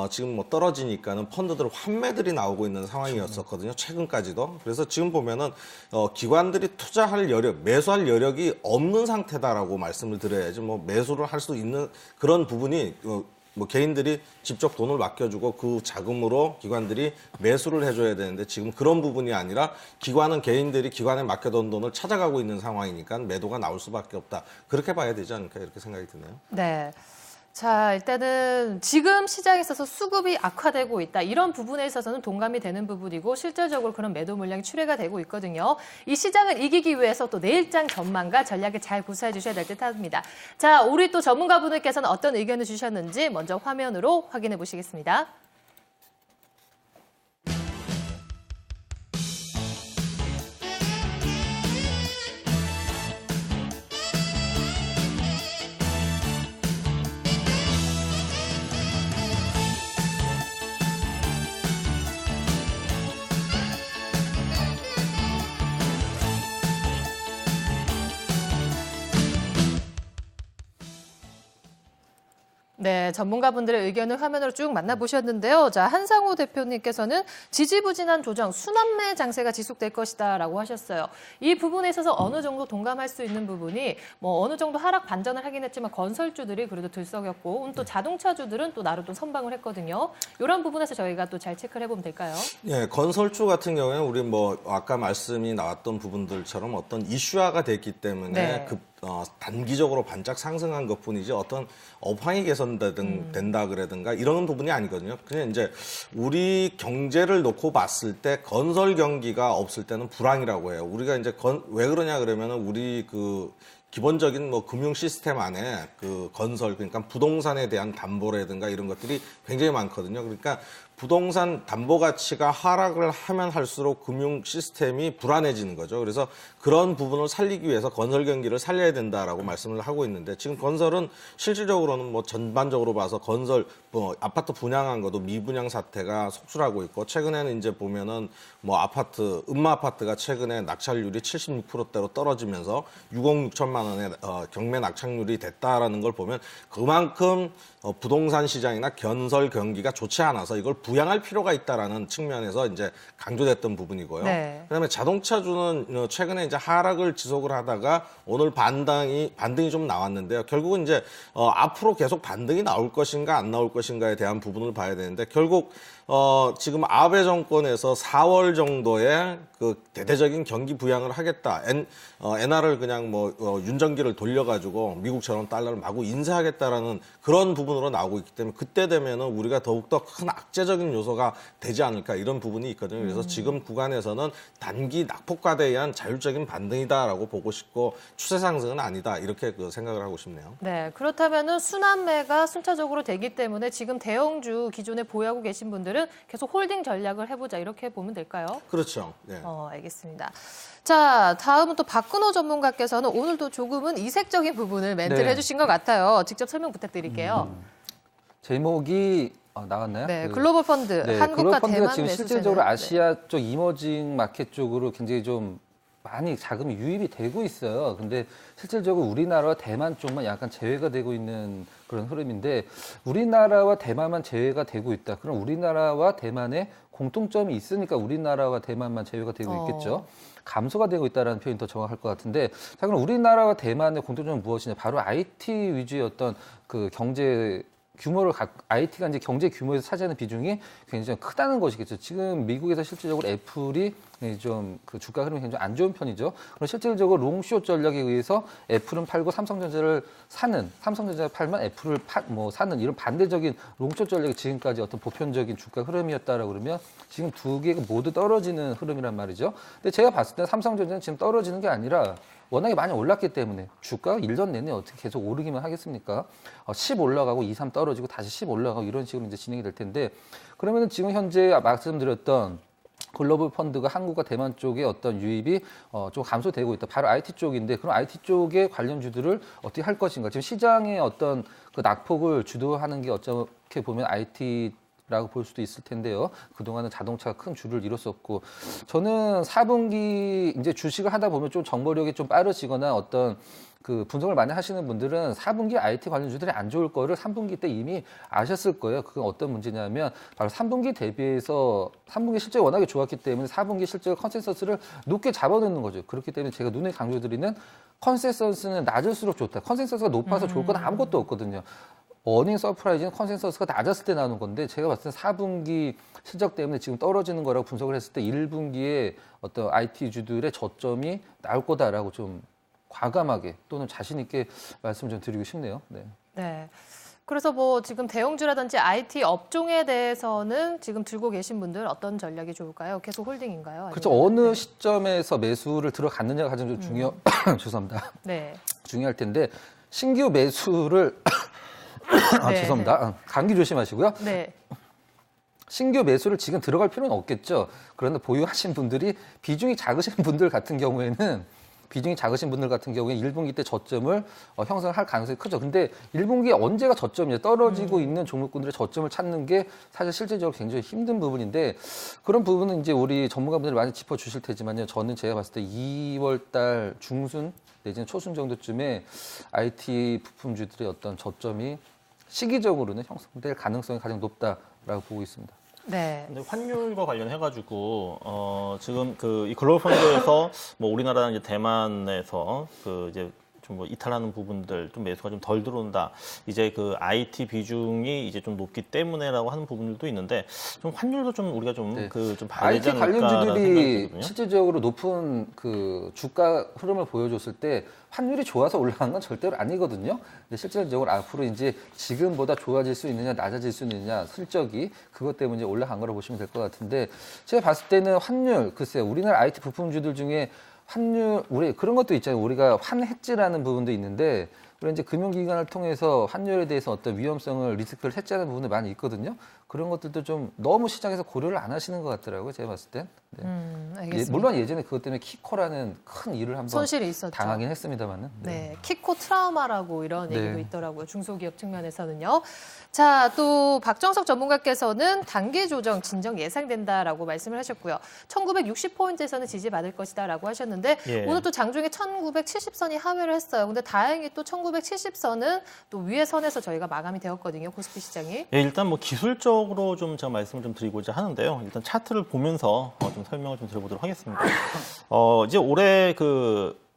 지금 뭐 떨어지니까는 펀드들 환매들이 나오고 있는 상황이었었거든요. 최근까지도. 그래서 지금 보면은 기관들이 투자할 여력, 매수할 여력이 없는 상태다라고 말씀을 드려야지 뭐 매수를 할 수 있는 그런 부분이 뭐 개인들이 직접 돈을 맡겨주고 그 자금으로 기관들이 매수를 해줘야 되는데 지금 그런 부분이 아니라 기관은 개인들이 기관에 맡겨둔 돈을 찾아가고 있는 상황이니까 매도가 나올 수밖에 없다. 그렇게 봐야 되지 않을까 이렇게 생각이 드네요. 네. 자, 일단은 지금 시장에 있어서 수급이 악화되고 있다. 이런 부분에 있어서는 동감이 되는 부분이고 실질적으로 그런 매도 물량이 출회가 되고 있거든요. 이 시장을 이기기 위해서 또 내일장 전망과 전략을 잘 구사해 주셔야 될 듯합니다. 자, 우리 또 전문가분들께서는 어떤 의견을 주셨는지 먼저 화면으로 확인해 보시겠습니다. 네, 전문가분들의 의견을 화면으로 쭉 만나보셨는데요. 자, 한상호 대표님께서는 지지부진한 조정, 순환매 장세가 지속될 것이다라고 하셨어요. 이 부분에 있어서 어느 정도 동감할 수 있는 부분이 뭐 어느 정도 하락 반전을 하긴 했지만 건설주들이 그래도 들썩였고 오늘 또 자동차주들은 또 나름 또 선방을 했거든요. 이런 부분에서 저희가 또 잘 체크를 해보면 될까요? 예, 건설주 같은 경우에는 우리 뭐 아까 말씀이 나왔던 부분들처럼 어떤 이슈화가 됐기 때문에 네. 단기적으로 반짝 상승한 것뿐이지 어떤 업황이 개선된다 그래든가 이런 부분이 아니거든요. 그냥 이제 우리 경제를 놓고 봤을 때 건설 경기가 없을 때는 불황이라고 해요. 우리가 이제 왜 그러냐 그러면은 우리 그 기본적인 뭐 금융 시스템 안에 그 건설 그러니까 부동산에 대한 담보라든가 이런 것들이 굉장히 많거든요. 그러니까 부동산 담보 가치가 하락을 하면 할수록 금융 시스템이 불안해지는 거죠. 그래서 그런 부분을 살리기 위해서 건설 경기를 살려야 된다라고 말씀을 하고 있는데 지금 건설은 실질적으로는 뭐 전반적으로 봐서 건설 뭐 아파트 분양한 것도 미분양 사태가 속출하고 있고 최근에는 이제 보면은 뭐 아파트 음마 아파트가 최근에 낙찰률이 76%대로 떨어지면서 6억 6천만 원의 경매 낙찰률이 됐다라는 걸 보면 그만큼 부동산 시장이나 건설 경기가 좋지 않아서 이걸 부양할 필요가 있다라는 측면에서 이제 강조됐던 부분이고요. 네. 그다음에 자동차주는 최근에 이제 하락을 지속을 하다가 오늘 반등이 좀 나왔는데요. 결국은 이제 앞으로 계속 반등이 나올 것인가 안 나올 것인가에 대한 부분을 봐야 되는데 결국 지금 아베 정권에서 4월 정도에 그 대대적인 경기 부양을 하겠다. 엔화를 그냥 뭐 윤전기를 돌려가지고 미국처럼 달러를 마구 인쇄하겠다라는 그런 부분으로 나오고 있기 때문에 그때 되면은 우리가 더욱더 큰 악재적인 요소가 되지 않을까 이런 부분이 있거든요. 그래서 지금 구간에서는 단기 낙폭과대에 의한 자율적인 반등이다라고 보고 싶고 추세 상승은 아니다 이렇게 그 생각을 하고 싶네요. 네, 그렇다면은 순환매가 순차적으로 되기 때문에 지금 대형주 기존에 보유하고 계신 분들은 계속 홀딩 전략을 해보자 이렇게 보면 될까요? 그렇죠. 네. 알겠습니다. 자, 다음은 또 박근호 전문가께서는 오늘도 조금은 이색적인 부분을 멘트를 네. 해주신 것 같아요. 직접 설명 부탁드릴게요. 제목이 나왔나요? 네, 글로벌 펀드, 네, 한국과 글로벌 펀드가 대만 지금 매수세는 실질적으로 아시아 쪽 이머징 마켓 쪽으로 굉장히 좀 많이 자금이 유입이 되고 있어요. 근데 실질적으로 우리나라와 대만 쪽만 약간 제외가 되고 있는 그런 흐름인데 우리나라와 대만만 제외가 되고 있다. 그럼 우리나라와 대만의 공통점이 있으니까 우리나라와 대만만 제외가 되고 있겠죠. 감소가 되고 있다는 표현이 더 정확할 것 같은데 자, 그럼 우리나라와 대만의 공통점은 무엇이냐? 바로 IT 위주의 어떤 그 경제 규모를 IT가 이제 경제 규모에서 차지하는 비중이 굉장히 크다는 것이겠죠. 지금 미국에서 실질적으로 애플이 좀 그 주가 흐름이 굉장히 안 좋은 편이죠. 그럼 실질적으로 롱숏 전략에 의해서 애플은 팔고 삼성전자를 사는, 삼성전자를 팔면 애플을 사는 이런 반대적인 롱숏 전략이 지금까지 어떤 보편적인 주가 흐름이었다라고 그러면 지금 두 개가 모두 떨어지는 흐름이란 말이죠. 근데 제가 봤을 때 삼성전자는 지금 떨어지는 게 아니라 워낙에 많이 올랐기 때문에 주가가 1년 내내 어떻게 계속 오르기만 하겠습니까? 10 올라가고 2, 3 떨어지고 다시 10 올라가고 이런 식으로 이제 진행이 될 텐데 그러면은 지금 현재 말씀드렸던 글로벌 펀드가 한국과 대만 쪽에 어떤 유입이 좀 감소되고 있다. 바로 IT 쪽인데 그럼 IT 쪽의 관련주들을 어떻게 할 것인가? 지금 시장의 어떤 그 낙폭을 주도하는 게 어떻게 보면 IT라고 볼 수도 있을 텐데요. 그동안은 자동차가 큰 주를 이뤘었고 저는 4분기 이제 주식을 하다 보면 좀 정보력이 좀 빠르시거나 어떤 그 분석을 많이 하시는 분들은 4분기 IT 관련주들이 안 좋을 거를 3분기 때 이미 아셨을 거예요. 그건 어떤 문제냐면 바로 3분기 대비해서 3분기 실적이 워낙에 좋았기 때문에 4분기 실적 컨센서스를 높게 잡아놓는 거죠. 그렇기 때문에 제가 눈에 강조드리는 컨센서스는 낮을수록 좋다. 컨센서스가 높아서 좋을 건 아무것도 없거든요. 어닝 서프라이즈는 컨센서스가 낮았을 때 나오는 건데 제가 봤을 때 4분기 실적 때문에 지금 떨어지는 거라고 분석을 했을 때 1분기에 어떤 IT주들의 저점이 나올 거다라고 좀 과감하게 또는 자신 있게 말씀 좀 드리고 싶네요. 네. 네. 그래서 뭐 지금 대형주라든지 IT 업종에 대해서는 지금 들고 계신 분들 어떤 전략이 좋을까요? 계속 홀딩인가요? 그렇죠. 아니면- 어느 네. 시점에서 매수를 들어갔느냐가 가장 좀 죄송합니다. 네. 중요할 텐데 신규 매수를 네. 죄송합니다. 감기 조심하시고요. 네. 신규 매수를 지금 들어갈 필요는 없겠죠. 그런데 보유하신 분들이 비중이 작으신 분들 같은 경우에는 1분기 때 저점을 형성할 가능성이 크죠. 근데 1분기에 언제가 저점이냐 떨어지고 있는 종목군들의 저점을 찾는 게 사실 실질적으로 굉장히 힘든 부분인데 그런 부분은 이제 우리 전문가분들이 많이 짚어주실 테지만요. 저는 제가 봤을 때 2월 달 중순 내지는 초순 정도쯤에 IT 부품주들의 어떤 저점이 시기적으로는 형성될 가능성이 가장 높다라고 보고 있습니다. 네. 근데 환율과 관련해가지고 지금 이 글로벌 펀드에서 뭐 우리나라나 이제 대만에서 이제 좀 뭐 이탈하는 부분들 좀 매수가 좀 덜 들어온다. 이제 IT 비중이 이제 좀 높기 때문에라고 하는 부분들도 있는데 좀 환율도 좀 우리가 좀 네. 좀 봐야 되지 IT 않을까라는 생각이 관련주들이 들거든요. 실질적으로 높은 주가 흐름을 보여줬을 때 환율이 좋아서 올라간 건 절대로 아니거든요. 근데 실질적으로 앞으로 이제 지금보다 좋아질 수 있느냐, 낮아질 수 있느냐, 슬쩍이 그것 때문에 이제 올라간 거라고 보시면 될 것 같은데 제가 봤을 때는 환율, 글쎄요, 우리나라 IT 부품주들 중에 환율, 우리 그런 것도 있잖아요. 우리가 환해지라는 부분도 있는데, 우리 이제 금융기관을 통해서 환율에 대해서 어떤 위험성을 리스크를 해지하는 부분이 많이 있거든요. 그런 것들도 좀 너무 시장에서 고려를 안 하시는 것 같더라고요. 제가 봤을 땐. 네. 알겠습니다. 물론 예전에 그것 때문에 키코라는 큰 일을 한번 손실이 있었죠. 당하긴 했습니다만은. 네, 키코 트라우마라고 이런 네. 얘기도 있더라고요. 중소기업 측면에서는요. 자, 또 박정석 전문가께서는 단기 조정 진정 예상된다라고 말씀을 하셨고요. 1960포인트에서는 지지받을 것이다라고 하셨는데 예. 오늘 또 장중에 1970선이 하회를 했어요. 근데 다행히 또 1970선은 또 위에 선에서 저희가 마감이 되었거든요. 코스피 시장이. 예, 일단 뭐 기술적으로 좀 제가 말씀을 좀 드리고자 하는데요. 일단 차트를 보면서 좀 설명을 좀 드려보도록 하겠습니다. 이제 올해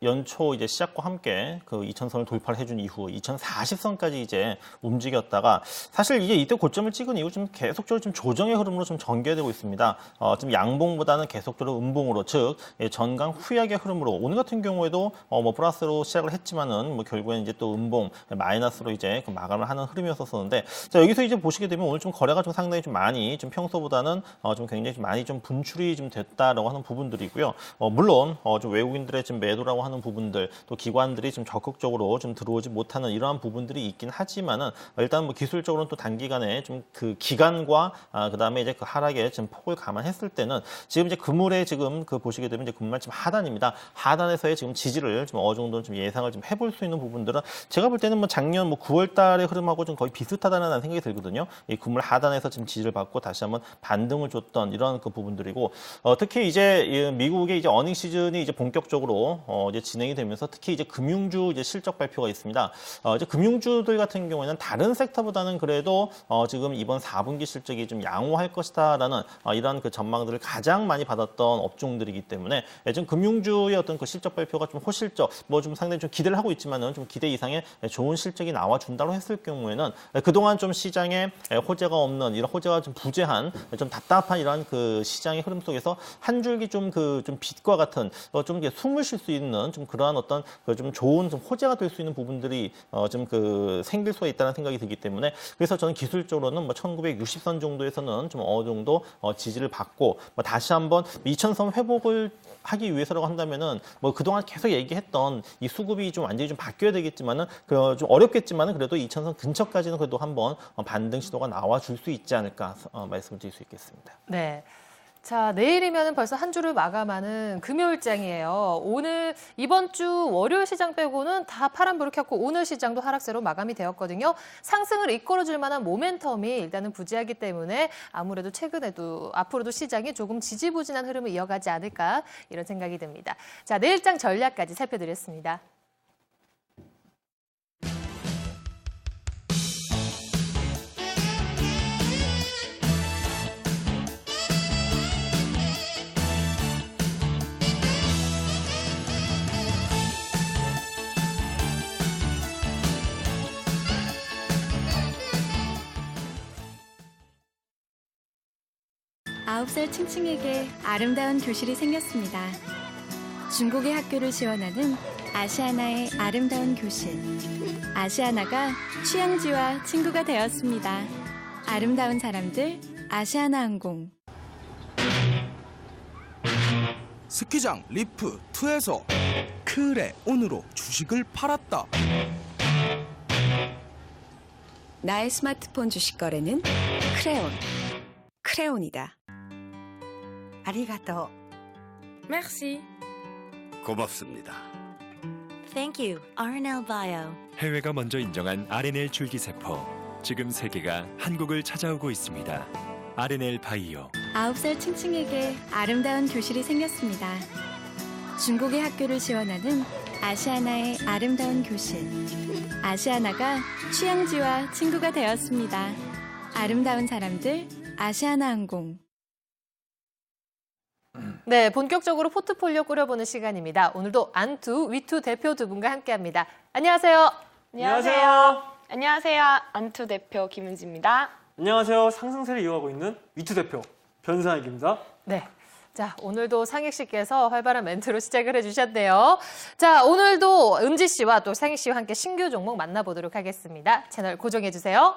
연초 이제 시작과 함께 2000선을 돌파를 해준 이후 2040선까지 이제 움직였다가 사실 이때 고점을 찍은 이후 좀 계속적으로 좀 조정의 흐름으로 좀 전개되고 있습니다. 좀 양봉보다는 계속적으로 음봉으로 즉 전강 후약의 흐름으로 오늘 같은 경우에도 뭐 플러스로 시작을 했지만은 뭐 결국에는 이제 또 음봉 마이너스로 이제 마감을 하는 흐름이었었는데 자 여기서 이제 보시게 되면 오늘 좀 거래가 좀 상당히 좀 많이 좀 평소보다는 좀 굉장히 좀 많이 좀 분출이 좀 됐다라고 하는 부분들이고요. 물론 좀 외국인들의 지금 매도라고 하는 부분들 또 기관들이 좀 적극적으로 좀 들어오지 못하는 이러한 부분들이 있긴 하지만은 일단 뭐 기술적으로는 또 단기간에 좀 기간과 그다음에 이제 하락의 지금 폭을 감안했을 때는 지금 이제 그물에 지금 보시게 되면 이제 그물 지금 하단입니다. 하단에서의 지금 지지를 좀 어느 정도 좀 예상을 좀 해볼 수 있는 부분들은 제가 볼 때는 뭐 작년 뭐 9월 달의 흐름하고 좀 거의 비슷하다는 생각이 들거든요. 이 그물 하단에서 지금 지지를 받고 다시 한번 반등을 줬던 이런 부분들이고 특히 이제 미국의 이제 어닝 시즌이 이제 본격적으로 이제 진행이 되면서 특히 이제 금융주 이제 실적 발표가 있습니다. 이제 금융주들 같은 경우에는 다른 섹터보다는 그래도 지금 이번 4분기 실적이 좀 양호할 것이다라는 이런 전망들을 가장 많이 받았던 업종들이기 때문에 지금 금융주의 어떤 실적 발표가 좀 호실적 뭐 좀 상당히 좀 기대를 하고 있지만은 좀 기대 이상의 좋은 실적이 나와준다고 했을 경우에는 그동안 좀 시장에 호재가 없는 이런 호재가 좀 부재한 좀 답답한 이런 시장의 흐름 속에서 한 줄기 좀 빛과 같은 좀 숨을 쉴 수 있는 좀 그러한 어떤 좀 좋은 좀 호재가 될 수 있는 부분들이 좀 생길 수가 있다는 생각이 들기 때문에 그래서 저는 기술적으로는 뭐 1960선 정도에서는 좀 어느 정도 지지를 받고 뭐 다시 한번 2000선 회복을 하기 위해서라고 한다면은 뭐 그동안 계속 얘기했던 이 수급이 좀 완전히 좀 바뀌어야 되겠지만은 좀 어렵겠지만은 그래도 2000선 근처까지는 그래도 한번 반등 시도가 나와줄 수 있지 않을까 말씀을 드릴 수 있겠습니다. 네. 자, 내일이면 벌써 한 주를 마감하는 금요일장이에요. 이번 주 월요일 시장 빼고는 다 파란불을 켰고 오늘 시장도 하락세로 마감이 되었거든요. 상승을 이끌어줄 만한 모멘텀이 일단은 부재하기 때문에 아무래도 최근에도 앞으로도 시장이 조금 지지부진한 흐름을 이어가지 않을까 이런 생각이 듭니다. 자, 내일장 전략까지 살펴드렸습니다. 아홉 살 칭칭에게 아름다운 교실이 생겼습니다. 중국의 학교를 지원하는 아시아나의 아름다운 교실. 아시아나가 취향지와 친구가 되었습니다. 아름다운 사람들, 아시아나항공. 스키장 리프2에서 크레 온으로 주식을 팔았다. 나의 스마트폰 주식 거래는 크레온. 크레온이다. 아리가또. Merci. 고맙습니다. Thank you, RNL Bio. 해외가 먼저 인정한 RNL 줄기세포. 지금 세계가 한국을 찾아오고 있습니다. RNL 바이오. 9살 칭칭에게 아름다운 교실이 생겼습니다. 중국의 학교를 지원하는 아시아나의 아름다운 교실. 아시아나가 취향지와 친구가 되었습니다. 아름다운 사람들, 아시아나항공. 네, 본격적으로 포트폴리오 꾸려보는 시간입니다. 오늘도 안투, 위투 대표 두 분과 함께합니다. 안녕하세요. 안녕하세요. 안녕하세요. 안투 대표 김은지입니다. 안녕하세요. 상승세를 이어가고 있는 위투 대표 변상익입니다. 네. 자, 오늘도 상익 씨께서 활발한 멘트로 시작을 해주셨네요. 자, 오늘도 은지 씨와 또 상익 씨와 함께 신규 종목 만나보도록 하겠습니다. 채널 고정해주세요.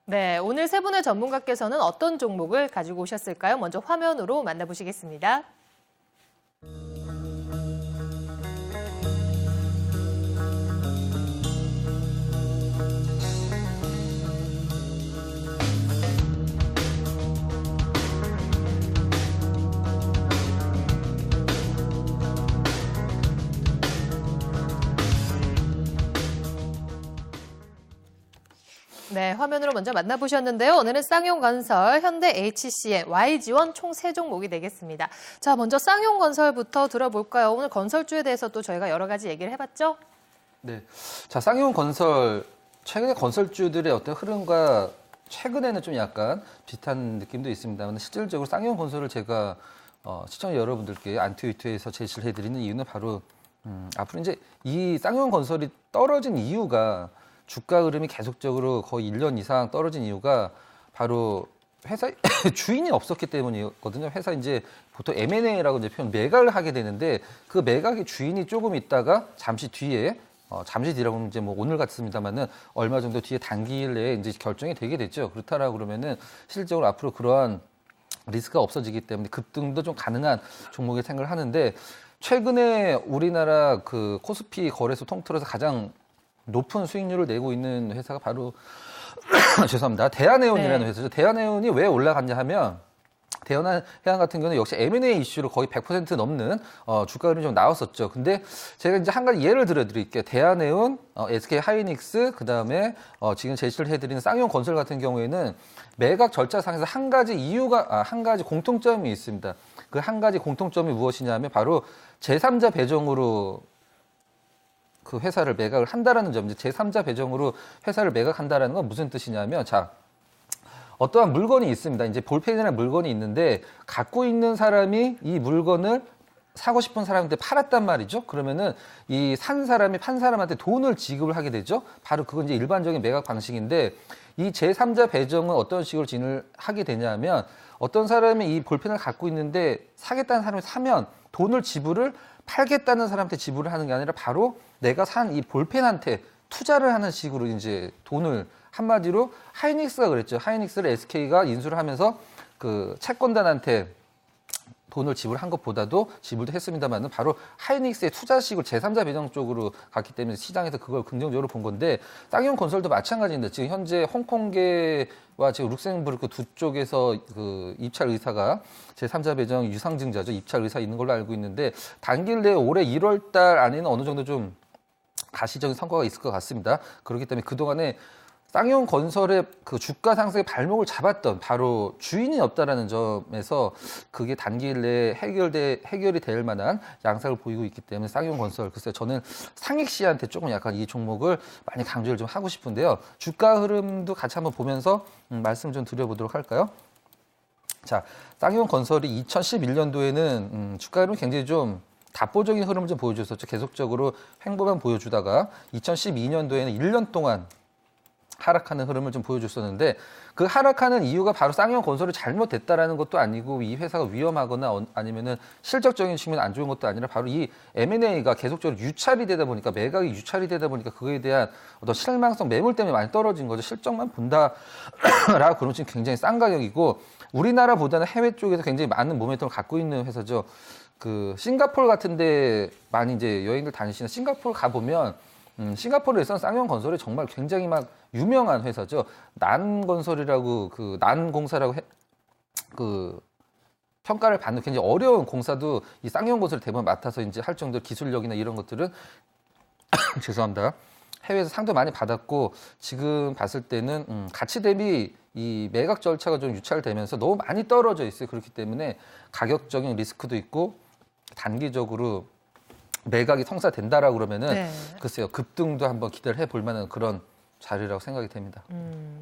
네, 오늘 세 분의 전문가께서는 어떤 종목을 가지고 오셨을까요? 먼저 화면으로 만나보시겠습니다. 네, 화면으로 먼저 만나보셨는데요. 오늘은 쌍용건설, 현대HCM, YG원 총 3종목이 되겠습니다. 자, 먼저 쌍용건설부터 들어볼까요? 오늘 건설주에 대해서 또 저희가 여러 가지 얘기를 해봤죠? 네. 자, 쌍용건설, 최근에 건설주들의 어떤 흐름과 최근에는 좀 약간 비슷한 느낌도 있습니다만 실질적으로 쌍용건설을 제가 시청자 여러분들께 안투위투에서 제시를 해드리는 이유는 바로 앞으로 이제 이 쌍용건설이 떨어진 이유가 주가 흐름이 계속적으로 거의 1년 이상 떨어진 이유가 바로 회사 주인이 없었기 때문이거든요. 회사 이제 보통 M&A라고 이제 표현 매각을 하게 되는데 그 매각의 주인이 조금 있다가 잠시 뒤에 잠시 뒤라고 하면 이제 뭐 오늘 같습니다만은 얼마 정도 뒤에 단기일 내에 이제 결정이 되게 됐죠. 그렇다라고 그러면은 실질적으로 앞으로 그러한 리스크가 없어지기 때문에 급등도 좀 가능한 종목이 생각을 하는데 최근에 우리나라 그 코스피 거래소 통틀어서 가장 높은 수익률을 내고 있는 회사가 바로 죄송합니다. 대한해운이라는 회사죠. 대한해운이 왜 올라갔냐 하면 대한해운 같은 경우는 역시 M&A 이슈로 거의 100% 넘는 주가 흐름이 좀 나왔었죠. 근데 제가 이제 한 가지 예를 들어드릴게요. 대한해운, SK 하이닉스, 그 다음에 지금 제시를 해드리는 쌍용건설 같은 경우에는 매각 절차상에서 한 가지 공통점이 있습니다. 그 한 가지 공통점이 무엇이냐면 바로 제3자 배정으로 그 회사를 매각을 한다라는 점, 이제 제3자 배정으로 회사를 매각한다라는 건 무슨 뜻이냐면, 자, 어떠한 물건이 있습니다. 이제 볼펜이라는 물건이 있는데, 갖고 있는 사람이 이 물건을 사고 싶은 사람한테 팔았단 말이죠. 그러면은 이 산 사람이 판 사람한테 돈을 지급을 하게 되죠. 바로 그건 이제 일반적인 매각 방식인데, 이 제3자 배정은 어떤 식으로 진행을 하게 되냐면, 어떤 사람이 이 볼펜을 갖고 있는데, 사겠다는 사람이 사면 돈을 지불을 팔겠다는 사람한테 지불을 하는 게 아니라 바로 내가 산 이 볼펜한테 투자를 하는 식으로 이제 돈을 한마디로 하이닉스가 그랬죠. 하이닉스를 SK가 인수를 하면서 그 채권단한테 돈을 지불한 것보다도 지불도 했습니다만은 바로 하이닉스의 투자식으로 제3자 배정 쪽으로 갔기 때문에 시장에서 그걸 긍정적으로 본 건데 쌍용건설도 마찬가지인데 지금 현재 홍콩계와 지금 룩셈부르크 두 쪽에서 그 입찰 의사가 제3자 배정 유상증자죠. 입찰 의사 있는 걸로 알고 있는데 단기일 내에 올해 1월 달 안에는 어느 정도 좀 가시적인 성과가 있을 것 같습니다. 그렇기 때문에 그동안에 쌍용건설의 그 주가 상승의 발목을 잡았던 바로 주인이 없다라는 점에서 그게 단기일 내에 해결이 될 만한 양상을 보이고 있기 때문에 쌍용건설 글쎄요 저는 상익 씨한테 조금 약간 이 종목을 많이 강조를 좀 하고 싶은데요. 주가 흐름도 같이 한번 보면서 말씀 좀 드려보도록 할까요? 자, 쌍용건설이 2011년도에는 주가 흐름이 굉장히 좀 답보적인 흐름을 좀 보여줬었죠. 계속적으로 횡보만 보여주다가 2012년도에는 1년 동안 하락하는 흐름을 좀 보여줬었는데 그 하락하는 이유가 바로 쌍용건설이 잘못됐다라는 것도 아니고 이 회사가 위험하거나 아니면은 실적적인 측면 안 좋은 것도 아니라 바로 이 M&A가 계속적으로 유찰이 되다 보니까 매각이 유찰이 되다 보니까 그거에 대한 어떤 실망성 매물 때문에 많이 떨어진 거죠. 실적만 본다라고 그러면 지금 굉장히 싼 가격이고 우리나라보다는 해외 쪽에서 굉장히 많은 모멘텀을 갖고 있는 회사죠. 그 싱가포르 같은데 많이 이제 여행들 다니시는 싱가포르 가보면 싱가포르에서는 쌍용건설이 정말 굉장히 막 유명한 회사죠. 난건설이라고 그 난공사라고 그 평가를 받는 굉장히 어려운 공사도 이 쌍용건설을 대부분 맡아서 이제 할 정도로 기술력이나 이런 것들은 죄송합니다. 해외에서 상도 많이 받았고 지금 봤을 때는 가치 대비 이 매각 절차가 좀 유찰되면서 너무 많이 떨어져 있어요. 그렇기 때문에 가격적인 리스크도 있고 단기적으로 매각이 성사된다라고 그러면은 네. 글쎄요 급등도 한번 기대를 해볼 만한 그런 자리라고 생각이 됩니다.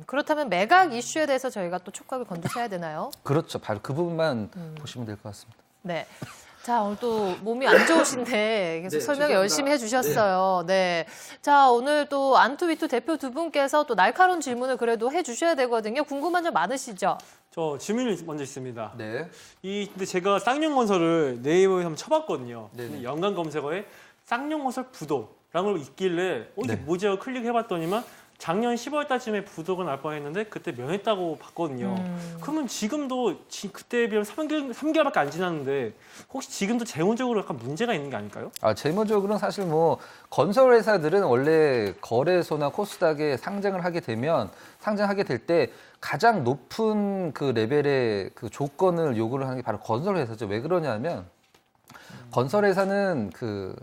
그렇다면 매각 이슈에 대해서 저희가 또 촉각을 건드셔야 되나요? 그렇죠. 바로 그 부분만 보시면 될 것 같습니다. 네. 자, 오늘 또 몸이 안 좋으신데 계속 설명 열심히 해주셨어요. 네. 자, 오늘 또 안투위투 대표 두 분께서 또 날카로운 질문을 그래도 해주셔야 되거든요. 궁금한 점 많으시죠? 저 질문이 먼저 있습니다. 네. 근데 제가 쌍용건설을 네이버에 한번 쳐봤거든요. 네네. 근데 연관 검색어에 쌍용건설 부도라는 걸 있길래 이게 네. 뭐지 하고 클릭해봤더니만 작년 10월 달쯤에 부도가 날 뻔했는데 그때 면했다고 봤거든요. 그러면 지금도 그때에 비하면 3개월밖에 안 지났는데 혹시 지금도 재무적으로 약간 문제가 있는 게 아닐까요? 재무적으로는 사실 뭐 건설회사들은 원래 거래소나 코스닥에 상장하게 될 때 가장 높은 그 레벨의 그 조건을 요구를 하는 게 바로 건설회사죠. 왜 그러냐면 건설회사는 그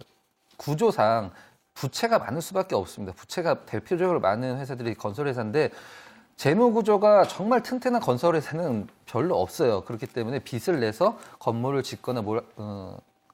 구조상 부채가 많을 수밖에 없습니다. 부채가 대표적으로 많은 회사들이 건설회사인데 재무구조가 정말 튼튼한 건설회사는 별로 없어요. 그렇기 때문에 빚을 내서 건물을 짓거나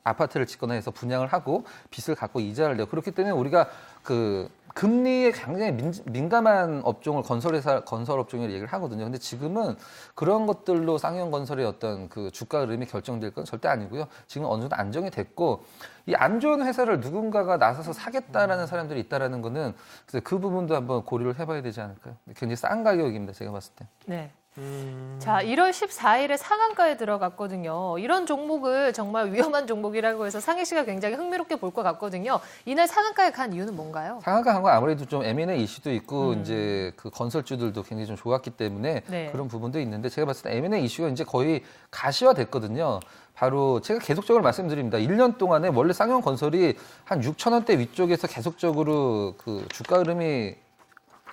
아파트를 짓거나 해서 분양을 하고 빚을 갖고 이자를 내고 그렇기 때문에 우리가 그 금리에 굉장히 민감한 업종을 건설 업종을 얘기를 하거든요. 근데 지금은 그런 것들로 쌍용건설의 어떤 그 주가 흐름이 결정될 건 절대 아니고요. 지금 어느 정도 안정이 됐고 이 안 좋은 회사를 누군가가 나서서 사겠다라는 사람들이 있다라는 거는 그래서 그 부분도 한번 고려를 해봐야 되지 않을까요? 굉장히 싼 가격입니다. 제가 봤을 때. 네. 자, 1월 14일에 상한가에 들어갔거든요. 이런 종목을 정말 위험한 종목이라고 해서 상희 씨가 굉장히 흥미롭게 볼 것 같거든요. 이날 상한가에 간 이유는 뭔가요? 상한가 간 건 아무래도 좀 M&A 이슈도 있고 이제 그 건설주들도 굉장히 좀 좋았기 때문에 네. 그런 부분도 있는데 제가 봤을 때 M&A 이슈가 이제 거의 가시화됐거든요. 바로 제가 계속적으로 말씀드립니다. 1년 동안에 원래 쌍용건설이 한 6,000원대 위쪽에서 계속적으로 그 주가 흐름이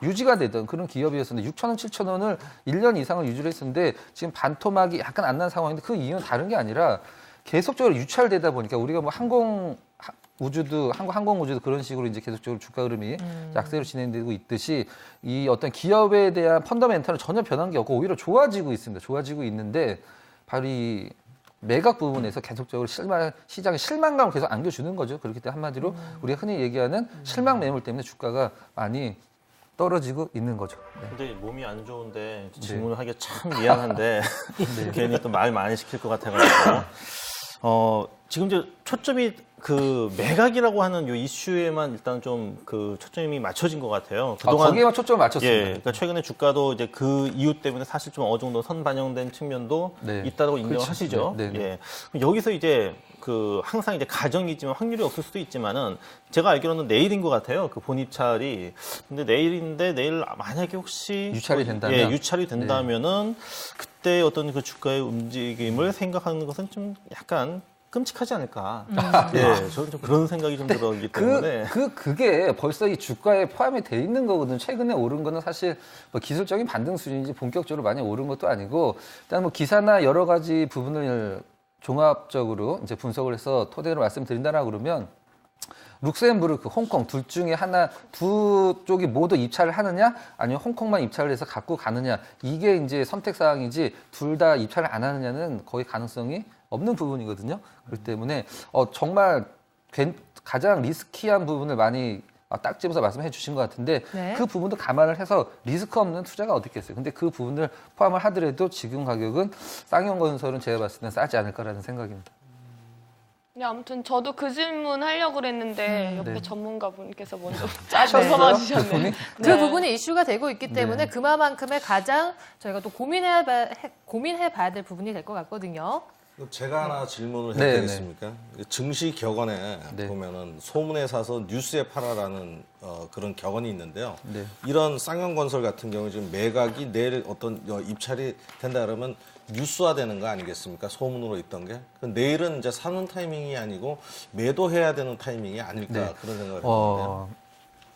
유지가 되던 그런 기업이었었는데 6,000원, 7,000원을 1년 이상을 유지를 했었는데 지금 반토막이 약간 안 난 상황인데 그 이유는 다른 게 아니라 계속적으로 유찰되다 보니까 우리가 뭐 항공우주도 그런 식으로 이제 계속적으로 주가 흐름이 약세로 진행되고 있듯이 이 어떤 기업에 대한 펀더멘탈은 전혀 변한 게 없고 오히려 좋아지고 있습니다. 좋아지고 있는데 바로 이 매각 부분에서 계속적으로 시장의 실망감을 계속 안겨주는 거죠. 그렇기 때문에 한마디로 우리가 흔히 얘기하는 실망 매물 때문에 주가가 많이 떨어지고 있는 거죠. 네. 근데 몸이 안 좋은데 질문을 하기가 참 미안한데 괜히 또 말 많이 시킬 것 같아가지고 지금 이제 초점이 그 매각이라고 하는 요 이슈에만 일단 좀 그 초점이 맞춰진 것 같아요. 그동안 거기에만 초점을 맞췄습니다. 예, 그러니까 최근에 주가도 이제 그 이유 때문에 사실 좀 어느 정도 선반영된 측면도 있다고 인정을 하시죠. 네, 네. 예, 여기서 이제 그 항상 이제 가정이지만 확률이 없을 수도 있지만은 제가 알기로는 내일인 것 같아요. 그 본입찰이. 근데 내일인데 내일 만약에 혹시 유찰이 된다면, 예, 유찰이 된다면은 그때 어떤 그 주가의 움직임을 생각하는 것은 좀 약간 끔찍하지 않을까. 예, 저는 좀 그런 생각이 좀 들었기 때문에. 그게 벌써 이 주가에 포함이 돼 있는 거거든요. 최근에 오른 거는 사실 뭐 기술적인 반등 수준이지 본격적으로 많이 오른 것도 아니고 일단 뭐 기사나 여러 가지 부분을 종합적으로 이제 분석을 해서 토대로 말씀드린다라고 그러면 룩셈부르크, 홍콩 둘 중에 두 쪽이 모두 입찰을 하느냐 아니면 홍콩만 입찰을 해서 갖고 가느냐 이게 이제 선택 사항이지 둘 다 입찰을 안 하느냐는 거의 가능성이 없는 부분이거든요. 그렇기 때문에 정말 가장 리스키한 부분을 많이 딱 집어서 말씀해 주신 것 같은데 네. 그 부분도 감안을 해서 리스크 없는 투자가 어디 있겠어요. 근데 그 부분을 포함을 하더라도 지금 가격은 쌍용건설은 제가 봤을 때는 싸지 않을까라는 생각입니다. 네, 아무튼 저도 그 질문 하려고 그랬는데 옆에 네. 전문가분께서 먼저 하셨어요? 말씀해 주셨네요. 그 부분이 이슈가 되고 있기 때문에 그만큼의 가장 저희가 또 고민해 봐야 될 부분이 될 것 같거든요. 제가 하나 질문을 해도 네, 되겠습니까? 증시 격언에 네. 보면은 소문에 사서 뉴스에 팔아라는 그런 격언이 있는데요. 네. 이런 쌍용건설 같은 경우 지금 매각이 내일 어떤 입찰이 된다 그러면 뉴스화되는 거 아니겠습니까? 소문으로 있던 게. 내일은 이제 사는 타이밍이 아니고 매도해야 되는 타이밍이 아닐까 네. 그런 생각을 했는데요.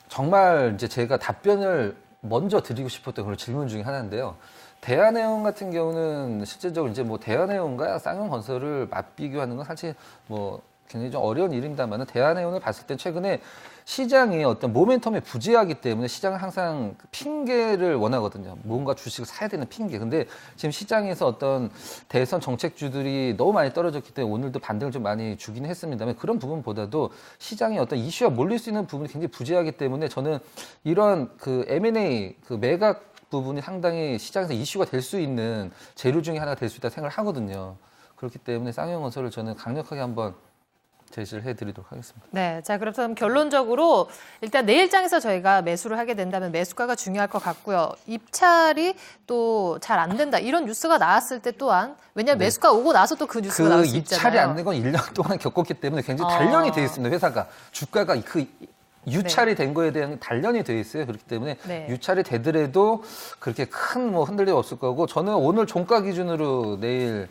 정말 이제 제가 답변을 먼저 드리고 싶었던 그런 질문 중에 하나인데요. 대한해운 같은 경우는 실제적으로 이제 뭐 대한해운과 쌍용건설을 맞비교하는 건 사실 뭐 굉장히 좀 어려운 일입니다만은 대한해운을 봤을 때 최근에 시장이 어떤 모멘텀에 부재하기 때문에 시장은 항상 핑계를 원하거든요. 뭔가 주식을 사야 되는 핑계. 근데 지금 시장에서 어떤 대선 정책주들이 너무 많이 떨어졌기 때문에 오늘도 반등을 좀 많이 주긴 했습니다만 그런 부분보다도 시장에 어떤 이슈가 몰릴 수 있는 부분이 굉장히 부재하기 때문에 저는 이런 그 M&A 그 매각 부분이 상당히 시장에서 이슈가 될 수 있는 재료 중에 하나가 될 수 있다고 생각을 하거든요. 그렇기 때문에 쌍용건설을 저는 강력하게 한번 제시를 해드리도록 하겠습니다. 네, 자 그렇다면 결론적으로 일단 내일장에서 저희가 매수를 하게 된다면 매수가가 중요할 것 같고요. 입찰이 또 잘 안 된다 이런 뉴스가 나왔을 때 또한 왜냐하면 매수가 오고 나서 또 그 뉴스가 나올 수 있잖아요. 입찰이 안 된 건 1년 동안 겪었기 때문에 굉장히 단련이 돼 있습니다. 회사가 주가가 그 유찰이 된 거에 대한 단련이 돼 있어요. 그렇기 때문에 유찰이 되더라도 그렇게 큰 뭐 흔들림 없을 거고 저는 오늘 종가 기준으로 내일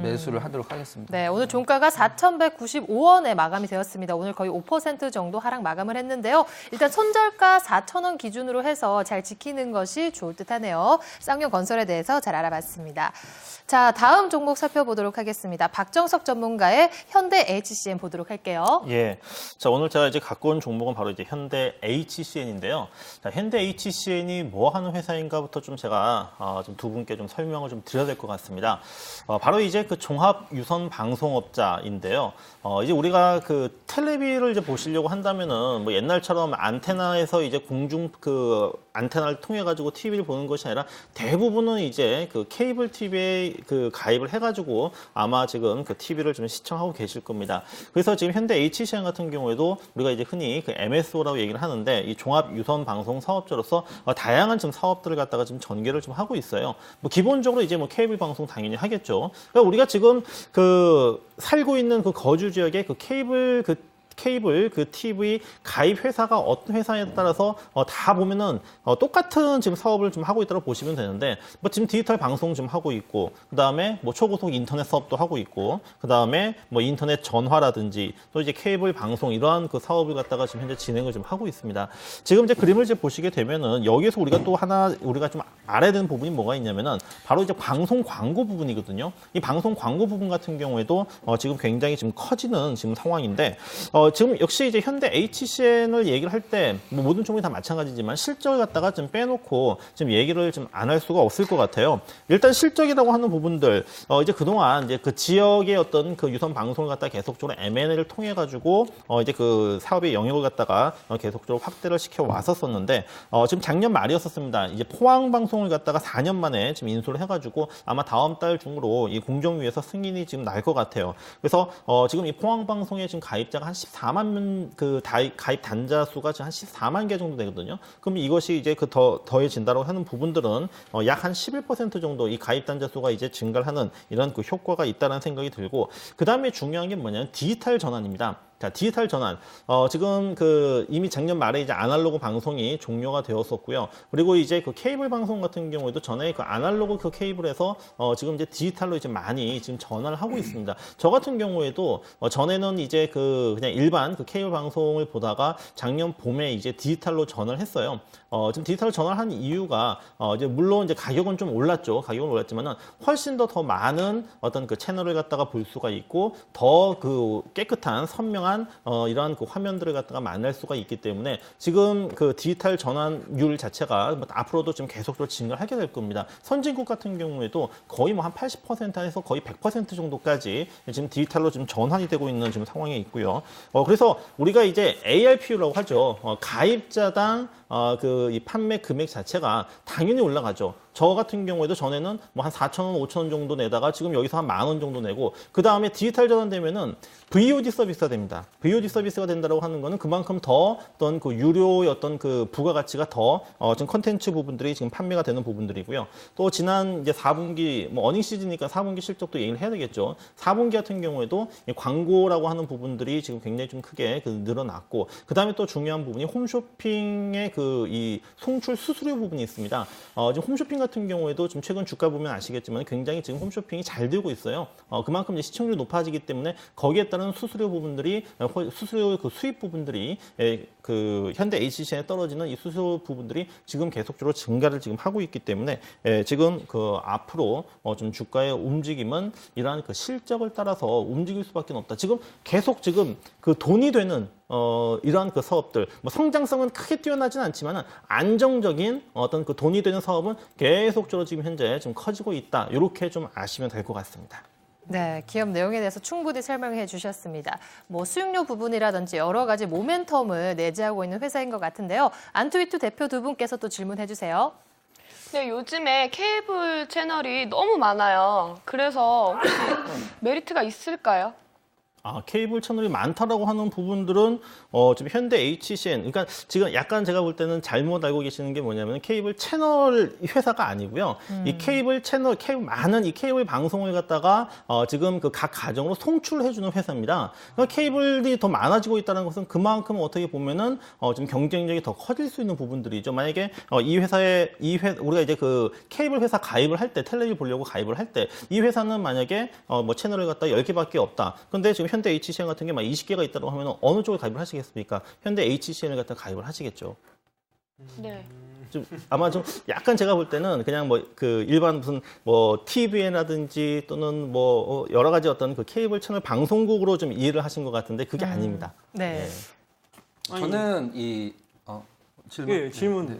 매수를 하도록 하겠습니다. 네, 오늘 종가가 4,195원에 마감이 되었습니다. 오늘 거의 5% 정도 하락 마감을 했는데요. 일단 손절가 4,000원 기준으로 해서 잘 지키는 것이 좋을 듯하네요. 쌍용건설에 대해서 잘 알아봤습니다. 자, 다음 종목 살펴보도록 하겠습니다. 박정석 전문가의 현대 HCM 보도록 할게요. 예. 자, 오늘 제가 이제 갖고 온 종목은 바로 이제 현대 HCN인데요. 자, 현대 HCN이 뭐 하는 회사인가부터 좀 제가 좀 두 분께 좀 설명을 좀 드려야 될 것 같습니다. 바로 이제 그 종합 유선 방송업자인데요. 이제 우리가 그 텔레비를 이제 보시려고 한다면은 뭐 옛날처럼 안테나에서 이제 공중 그 안테나를 통해 가지고 TV를 보는 것이 아니라 대부분은 이제 그 케이블 TV에 그 가입을 해가지고 아마 지금 그 TV를 좀 시청하고 계실 겁니다. 그래서 지금 현대 HCN 같은 경우에도 우리가 이제 흔히 그 MSO라고 얘기를 하는데 이 종합 유선 방송 사업자로서 다양한 지금 사업들을 갖다가 좀 전개를 좀 하고 있어요. 뭐 기본적으로 이제 뭐 케이블 방송 당연히 하겠죠. 그러니까 우리가 지금 그 살고 있는 그 거주 지역에 그 케이블 그 TV 가입 회사가 어떤 회사에 따라서 다 보면은 똑같은 지금 사업을 좀 하고 있다고 보시면 되는데 뭐 지금 디지털 방송 좀 하고 있고 그다음에 뭐 초고속 인터넷 사업도 하고 있고 그다음에 뭐 인터넷 전화라든지 또 이제 케이블 방송 이러한 그 사업을 갖다가 지금 현재 진행을 좀 하고 있습니다. 지금 이제 그림을 이제 보시게 되면은 여기에서 우리가 또 하나 우리가 좀 알아야 되는 부분이 뭐가 있냐면은 바로 이제 방송 광고 부분이거든요. 이 방송 광고 부분 같은 경우에도 지금 굉장히 지금 커지는 지금 상황인데 지금 역시 이제 현대 HCN을 얘기를 할 때 뭐 모든 종목이 다 마찬가지지만 실적을 갖다가 좀 빼놓고 좀 얘기를 좀 안 할 수가 없을 것 같아요. 일단 실적이라고 하는 부분들 이제 그동안 이제 그 지역의 어떤 그 유선 방송을 갖다가 계속적으로 M&A를 통해 가지고 이제 그 사업의 영역을 갖다가 계속적으로 확대를 시켜 왔었었는데 지금 작년 말이었었습니다. 이제 포항 방송을 갖다가 4년 만에 지금 인수를 해가지고 아마 다음 달 중으로 이 공정위에서 승인이 지금 날 것 같아요. 그래서 지금 이 포항 방송에 지금 가입자가 한 14만 그 가입 단자 수가 한 14만 개 정도 되거든요. 그럼 이것이 이제 그 더해진다고 하는 부분들은 약 한 11% 정도 이 가입 단자 수가 이제 증가를 하는 이런 그 효과가 있다는 생각이 들고 그 다음에 중요한 게 뭐냐면 디지털 전환입니다. 자, 디지털 전환. 지금 그 이미 작년 말에 이제 아날로그 방송이 종료가 되었었고요. 그리고 이제 그 케이블 방송 같은 경우에도 전에 그 아날로그 그 케이블에서 지금 이제 디지털로 이제 많이 지금 전환을 하고 있습니다. 저 같은 경우에도 전에는 이제 그냥 일반 그 케이블 방송을 보다가 작년 봄에 이제 디지털로 전환을 했어요. 지금 디지털 전환한 이유가 이제 물론 이제 가격은 좀 올랐죠. 가격은 올랐지만은 훨씬 더 많은 어떤 그 채널을 갖다가 볼 수가 있고 더 그 깨끗한 선명한 이러한 그 화면들을 갖다가 만날 수가 있기 때문에 지금 그 디지털 전환율 자체가 앞으로도 좀 계속적으로 증가하게 될 겁니다. 선진국 같은 경우에도 거의 뭐 한 80%에서 거의 100% 정도까지 지금 디지털로 지금 전환이 되고 있는 지금 상황에 있고요. 그래서 우리가 이제 ARPU라고 하죠. 가입자당 이 판매 금액 자체가 당연히 올라가죠. 저 같은 경우에도 전에는 뭐 한 4,000원, 5,000원 정도 내다가 지금 여기서 한 10,000원 정도 내고 그 다음에 디지털 전환되면은 VOD 서비스가 됩니다. VOD 서비스가 된다고 하는 거는 그만큼 더 어떤 그 유료의 어떤 그 부가가치가 더 지금 컨텐츠 부분들이 지금 판매가 되는 부분들이고요. 또 지난 이제 4분기 뭐 어닝 시즌이니까 4분기 실적도 얘기를 해야 되겠죠. 4분기 같은 경우에도 이 광고라고 하는 부분들이 지금 굉장히 좀 크게 늘어났고 그 다음에 또 중요한 부분이 홈쇼핑의 그 이 송출 수수료 부분이 있습니다. 지금 홈쇼핑 같은 경우에도 좀 최근 주가 보면 아시겠지만 굉장히 지금 홈쇼핑이 잘 되고 있어요. 그만큼 이제 시청률이 높아지기 때문에 거기에 따른 수수료 부분들이 수수료 그 수입 부분들이 그 현대 HCN에 떨어지는 이 수수료 부분들이 지금 계속적으로 증가를 지금 하고 있기 때문에 지금 그 앞으로 좀 주가의 움직임은 이러한 그 실적을 따라서 움직일 수밖에 없다. 지금 계속 지금 그 돈이 되는 이러한 그 사업들, 뭐 성장성은 크게 뛰어나진 않지만은 안정적인 어떤 그 돈이 되는 사업은 계속적으로 지금 현재 좀 커지고 있다. 이렇게 좀 아시면 될 것 같습니다. 네, 기업 내용에 대해서 충분히 설명해 주셨습니다. 뭐 수익료 부분이라든지 여러 가지 모멘텀을 내재하고 있는 회사인 것 같은데요. 안투이투 대표 두 분께서 또 질문해 주세요. 네, 요즘에 케이블 채널이 너무 많아요. 그래서 혹시 메리트가 있을까요? 케이블 채널이 많다라고 하는 부분들은 지금 현대 HCN, 그러니까 지금 약간 제가 볼 때는 잘못 알고 계시는 게 뭐냐면 케이블 채널 회사가 아니고요. 이 케이블 채널, 많은 이 케이블 방송을 갖다가 지금 그 각 가정으로 송출해주는 회사입니다. 그러니까 케이블이 더 많아지고 있다는 것은 그만큼 어떻게 보면은 좀 경쟁력이 더 커질 수 있는 부분들이죠. 만약에 우리가 이제 그 케이블 회사 가입을 할 때, 텔레비를 보려고 가입을 할 때 이 회사는 만약에 뭐 채널을 갖다 10개밖에 없다. 근데 지금 현대 HCN 같은 게 막 20개가 있다고 하면 어느 쪽을 가입을 하시겠습니까? 현대 HCN을 갖다 가입을 하시겠죠. 네. 좀 아마 좀 약간 제가 볼 때는 그냥 뭐 그 일반 무슨 뭐 TVN이라든지 또는 뭐 여러 가지 어떤 그 케이블 채널 방송국으로 좀 이해를 하신 것 같은데 그게 아닙니다. 네. 저는 질문. 예, 질문. 네.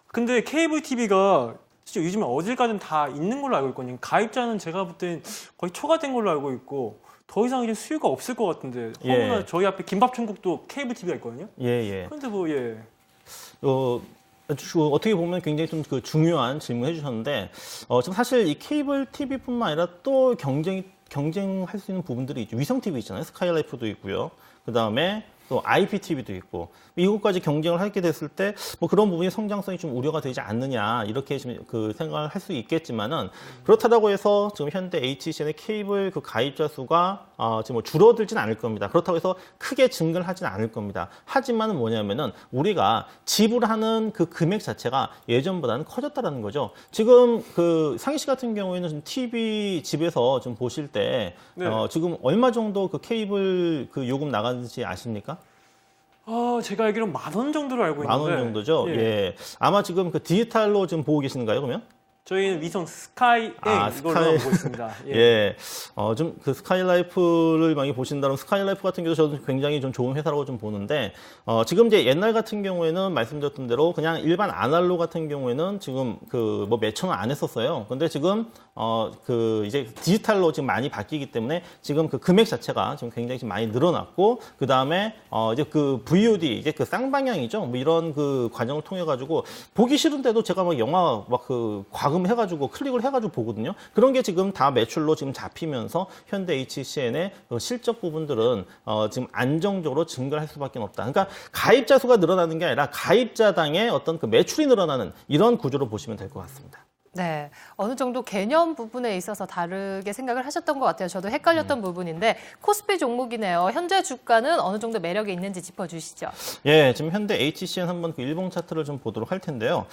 근데 케이블 TV가 진짜 요즘에 어딜 가든 다 있는 걸로 알고 있거든요. 가입자는 제가 볼 땐 거의 초과된 걸로 알고 있고 더 이상 이제 수요가 없을 것 같은데. 허구나 저희 앞에 김밥천국도 케이블 TV가 있거든요. 예. 그런데 뭐 예. 어떻게 보면 굉장히 좀 그 중요한 질문 해주셨는데, 지금 사실 이 케이블 TV뿐만 아니라 또 경쟁할 수 있는 부분들이 있죠. 위성 TV 있잖아요. 스카이라이프도 있고요. 그 다음에 또 IPTV도 있고 이것까지 경쟁을 하게 됐을 때 뭐 그런 부분이 성장성이 좀 우려가 되지 않느냐 이렇게 지금 그 생각을 할 수 있겠지만은 그렇다고 해서 지금 현대 HCN의 케이블 그 가입자 수가 지금 뭐 줄어들진 않을 겁니다. 그렇다고 해서 크게 증가를 하진 않을 겁니다. 하지만 뭐냐면은 우리가 지불하는 그 금액 자체가 예전보다는 커졌다라는 거죠. 지금 그 상희 씨 같은 경우에는 지금 TV 집에서 좀 보실 때 지금 얼마 정도 그 케이블 그 요금 나가는지 아십니까? 제가 알기로는 10,000원 정도로 알고 있는데. 10,000원 정도죠? 예. 아마 지금 그 디지털로 지금 보고 계시는가요, 그러면? 저희는 위성 스카이에 이걸로 보고 있습니다. 예. 좀 그 스카이라이프를 많이 보신다면 스카이라이프 같은 경우도 저도 굉장히 좀 좋은 회사라고 좀 보는데, 지금 이제 옛날 같은 경우에는 말씀드렸던 대로 그냥 일반 아날로그 같은 경우에는 지금 그 뭐 몇천 원 안 했었어요. 근데 지금 그 이제 디지털로 지금 많이 바뀌기 때문에 지금 그 금액 자체가 지금 굉장히 좀 많이 늘어났고, 그 다음에 이제 그 VOD 이제 그 쌍방향이죠. 뭐 이런 그 과정을 통해 가지고 보기 싫은데도 제가 막 영화 막 그 해가지고 클릭을 해가지고 보거든요. 그런 게 지금 다 매출로 지금 잡히면서 현대 HCN의 그 실적 부분들은 지금 안정적으로 증가를 할 수밖에 없다. 그러니까 가입자 수가 늘어나는 게 아니라 가입자당의 어떤 그 매출이 늘어나는 이런 구조로 보시면 될 것 같습니다. 네, 어느 정도 개념 부분에 있어서 다르게 생각을 하셨던 것 같아요. 저도 헷갈렸던 부분인데 코스피 종목이네요. 현재 주가는 어느 정도 매력이 있는지 짚어주시죠. 예, 지금 현대 HCN 한번 그 일봉 차트를 좀 보도록 할 텐데요.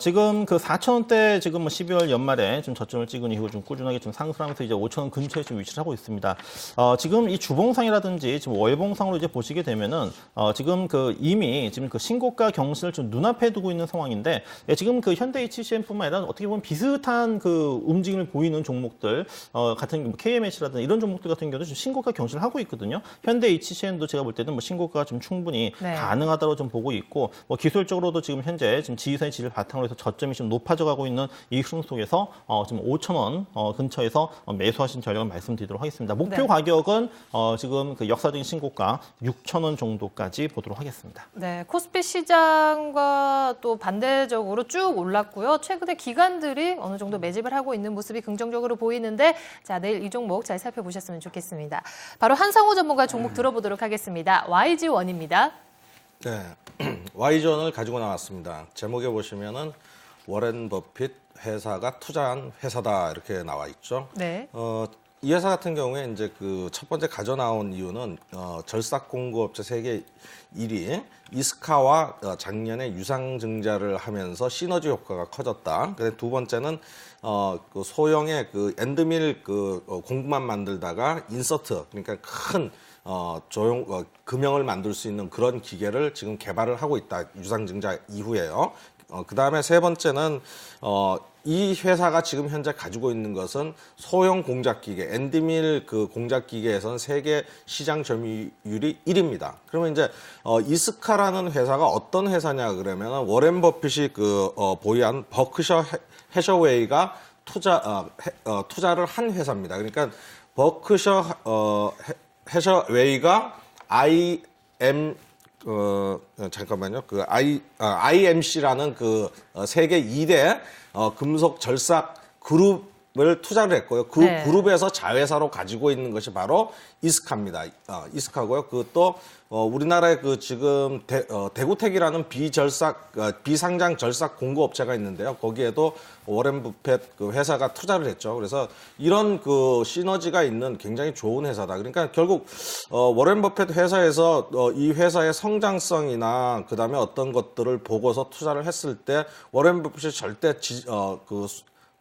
지금 그 4,000원대 지금 뭐 12월 연말에 좀 저점을 찍은 이후 좀 꾸준하게 좀 상승하면서 이제 5,000원 근처에 좀 위치를 하고 있습니다. 지금 이 주봉상이라든지 지금 월봉상으로 이제 보시게 되면은 지금 그 이미 지금 그 신고가 경신을 좀 눈앞에 두고 있는 상황인데, 지금 그 현대 HCN뿐만 아니라 어떻게 보면 비슷한 그 움직임을 보이는 종목들 같은 KMH라든지 이런 종목들 같은 경우도 좀 신고가 경신을 하고 있거든요. 현대 HCN도 제가 볼 때는 뭐 신고가가 좀 충분히 가능하다고 좀 보고 있고, 뭐 기술적으로도 지금 현재 지금 지지선의 질을 바탕으로 해서 저점이 좀 높아져 가고 있는 이 흐름 속에서 지금 5,000원 근처에서 매수하신 전략을 말씀드리도록 하겠습니다. 목표 가격은 지금 그 역사적인 신고가 6,000원 정도까지 보도록 하겠습니다. 네, 코스피 시장과 또 반대적으로 쭉 올랐고요. 최근에 기관들이 어느 정도 매집을 하고 있는 모습이 긍정적으로 보이는데, 자, 내일 이 종목 잘 살펴보셨으면 좋겠습니다. 바로 한상호 전문가 종목 들어보도록 하겠습니다. YG1입니다. 네, YG1을 가지고 나왔습니다. 제목에 보시면은 워렌 버핏 회사가 투자한 회사다 이렇게 나와 있죠. 네. 이 회사 같은 경우에 이제 그 첫 번째 가져 나온 이유는 절삭 공급업체 세계 1위 이스카와 작년에 유상증자를 하면서 시너지 효과가 커졌다. 그다음에 두 번째는 그 소형의 그 엔드밀 그 공구만 만들다가 인서트, 그러니까 큰 금형을 만들 수 있는 그런 기계를 지금 개발을 하고 있다. 유상증자 이후에요. 그 다음에 세 번째는 이 회사가 지금 현재 가지고 있는 것은 소형 공작기계, 엔드밀 그 공작기계에서는 세계 시장 점유율이 1위입니다. 그러면 이제 이스카라는 회사가 어떤 회사냐 그러면 워렌 버핏이 보유한 버크셔 해셔웨이가 투자를 한 회사입니다. 그러니까 버크셔 해셔웨이가 IMC라는 그 세계 2대 금속 절삭 그룹을 투자를 했고요. 그 네. 그룹에서 자회사로 가지고 있는 것이 바로 이스카입니다. 이스카고요. 그것도 우리나라에 그 지금 대구텍이라는 비상장 절삭 공구업체가 있는데요. 거기에도 워렌 버핏 그 회사가 투자를 했죠. 그래서 이런 그 시너지가 있는 굉장히 좋은 회사다. 그러니까 결국 워렌 버핏 회사에서 이 회사의 성장성이나 그다음에 어떤 것들을 보고서 투자를 했을 때 워렌 버핏이 절대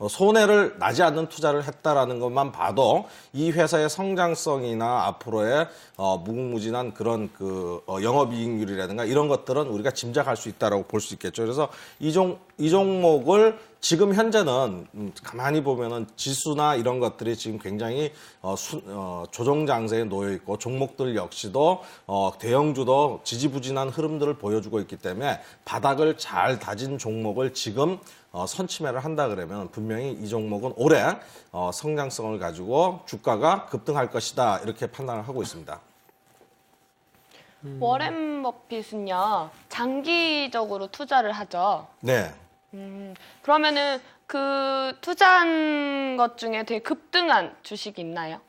손해를 나지 않는 투자를 했다라는 것만 봐도 이 회사의 성장성이나 앞으로의 무궁무진한 그런 그 영업이익률이라든가 이런 것들은 우리가 짐작할 수 있다라고 볼 수 있겠죠. 그래서 이 종목을 지금 현재는 가만히 보면은 지수나 이런 것들이 지금 굉장히 조정 장세에 놓여 있고 종목들 역시도 대형주도 지지부진한 흐름들을 보여주고 있기 때문에 바닥을 잘 다진 종목을 지금 선취매를 한다 그러면 분명히 이 종목은 올해 성장성을 가지고 주가가 급등할 것이다 이렇게 판단을 하고 있습니다. 워렌 버핏은요 장기적으로 투자를 하죠. 네. 그러면은 그 투자한 것 중에 되게 급등한 주식이 있나요?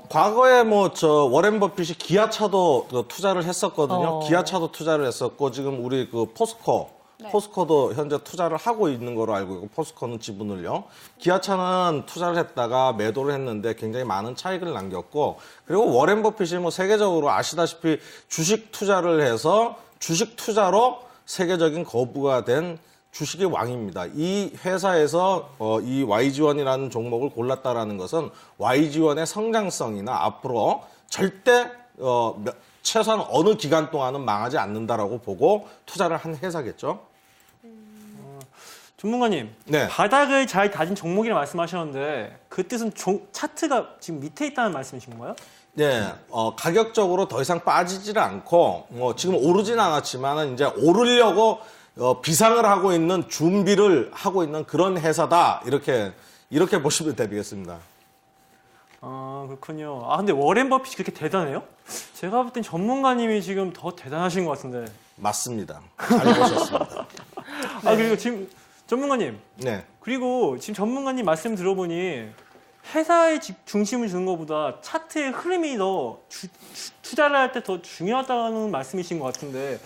과거에 워렌 버핏이 기아차도 투자를 했었거든요. 기아차도 투자를 했었고 지금 우리 그 포스코도 현재 투자를 하고 있는 거로 알고 있고 포스코는 지분을요. 기아차는 투자를 했다가 매도를 했는데 굉장히 많은 차익을 남겼고 그리고 워렌 버핏이 세계적으로 아시다시피 주식 투자를 해서 주식 투자로 세계적인 거부가 된 주식의 왕입니다. 이 회사에서 이 YG1이라는 종목을 골랐다라는 것은 YG1의 성장성이나 앞으로 절대 최소한 어느 기간 동안은 망하지 않는다라고 보고 투자를 한 회사겠죠. 전문가님, 네. 바닥을 잘 다진 종목이라 말씀하셨는데 그 뜻은 차트가 지금 밑에 있다는 말씀이신 건가요? 네, 가격적으로 더 이상 빠지질 않고 지금 오르진 않았지만 이제 오르려고 비상을 하고 있는 준비를 하고 있는 그런 회사다 이렇게 보시면 되겠습니다. 그렇군요. 근데 워렌 버핏이 그렇게 대단해요? 제가 볼 땐 전문가님이 지금 더 대단하신 것 같은데. 맞습니다. 잘 보셨습니다. 그리고 지금 전문가님. 네. 그리고 지금 전문가님 말씀 들어보니 회사의 중심을 두는 것보다 차트의 흐름이 더 투자를 할 때 더 중요하다는 말씀이신 것 같은데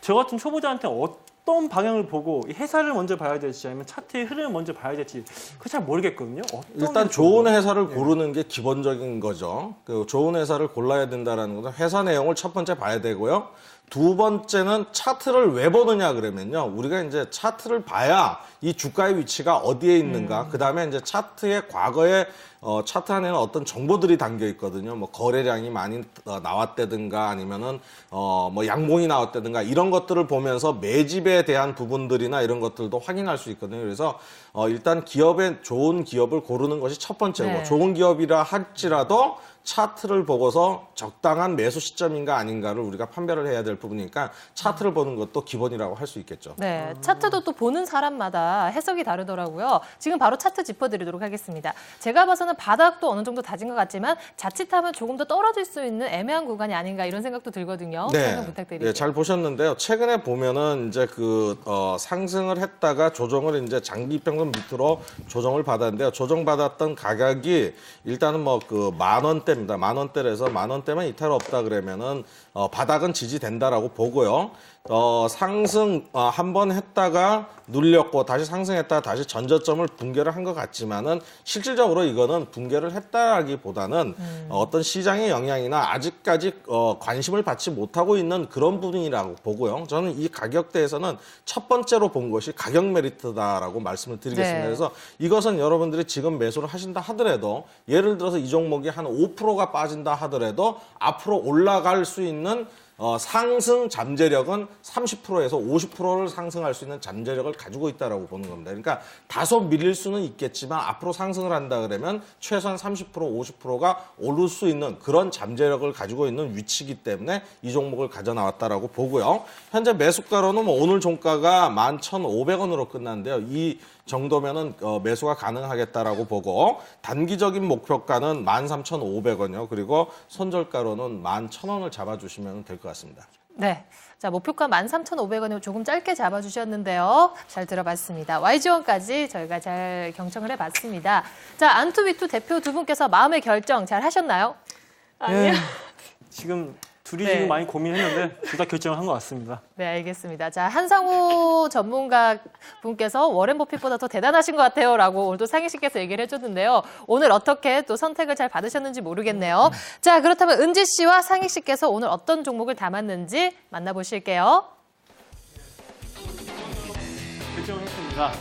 저 같은 초보자한테 어떤 방향을 보고 이 회사를 먼저 봐야 될지 아니면 차트의 흐름을 먼저 봐야 될지 그거 잘 모르겠거든요. 일단 좋은 회사를 고르는 게 기본적인 거죠. 그 좋은 회사를 골라야 된다는 것은 회사 내용을 첫 번째 봐야 되고요. 두 번째는 차트를 왜 보느냐 그러면요. 우리가 이제 차트를 봐야 이 주가의 위치가 어디에 있는가. 그다음에 이제 차트의 과거에 차트 안에는 어떤 정보들이 담겨 있거든요. 거래량이 많이 나왔다든가 아니면은 양봉이 나왔다든가 이런 것들을 보면서 매집에 대한 부분들이나 이런 것들도 확인할 수 있거든요. 그래서 일단 좋은 기업을 고르는 것이 첫 번째고 네. 좋은 기업이라 할지라도 차트를 보고서 적당한 매수 시점인가 아닌가를 우리가 판별을 해야 될 부분이니까 차트를 보는 것도 기본이라고 할 수 있겠죠. 네, 차트도 또 보는 사람마다 해석이 다르더라고요. 지금 바로 차트 짚어드리도록 하겠습니다. 제가 봐서는 바닥도 어느 정도 다진 것 같지만 자칫하면 조금 더 떨어질 수 있는 애매한 구간이 아닌가 이런 생각도 들거든요. 설명 부탁드릴게요. 네, 잘 보셨는데요. 최근에 보면은 이제 상승을 했다가 조정을 이제 장기평균 밑으로 조정을 받았는데요. 조정받았던 가격이 일단은 10,000원대 원대입니다. 10,000원대에서 10,000원대만 이탈 없다 그러면은 바닥은 지지된다라고 보고요. 상승 한 번 했다가 눌렸고 다시 상승했다가 다시 전저점을 붕괴를 한 것 같지만은 실질적으로 이거는 붕괴를 했다라기보다는 어떤 시장의 영향이나 아직까지 관심을 받지 못하고 있는 그런 부분이라고 보고요. 저는 이 가격대에서는 첫 번째로 본 것이 가격 메리트다라고 말씀을 드리겠습니다. 네. 그래서 이것은 여러분들이 지금 매수를 하신다 하더라도 예를 들어서 이 종목이 한 5%가 빠진다 하더라도 앞으로 올라갈 수 있는 상승 잠재력은 30%에서 50%를 상승할 수 있는 잠재력을 가지고 있다라고 보는 겁니다. 그러니까 다소 밀릴 수는 있겠지만 앞으로 상승을 한다 그러면 최소한 30%, 50%가 오를 수 있는 그런 잠재력을 가지고 있는 위치이기 때문에 이 종목을 가져 나왔다라고 보고요. 현재 매수가로는 뭐 오늘 종가가 11,500원으로 끝났는데요. 이 정도면은 매수가 가능하겠다라고 보고 단기적인 목표가는 13,500원이요. 그리고 손절가로는 11,000원을 잡아주시면 될 것 같습니다. 네. 자, 목표가 13,500원을 조금 짧게 잡아주셨는데요. 잘 들어봤습니다. YG1까지 저희가 잘 경청을 해봤습니다. 자, 안투비투 대표 두 분께서 마음의 결정 잘 하셨나요? 아니요. 지금 둘이 네. 지금 많이 고민했는데 둘 다 결정을 한 것 같습니다. 네, 알겠습니다. 자, 한상우 전문가 분께서 워렌 버핏보다 더 대단하신 것 같아요. 라고 오늘도 상희 씨께서 얘기를 해줬는데요. 오늘 어떻게 또 선택을 잘 받으셨는지 모르겠네요. 자, 그렇다면 은지 씨와 상희 씨께서 오늘 어떤 종목을 담았는지 만나보실게요. 결정을 했습니다.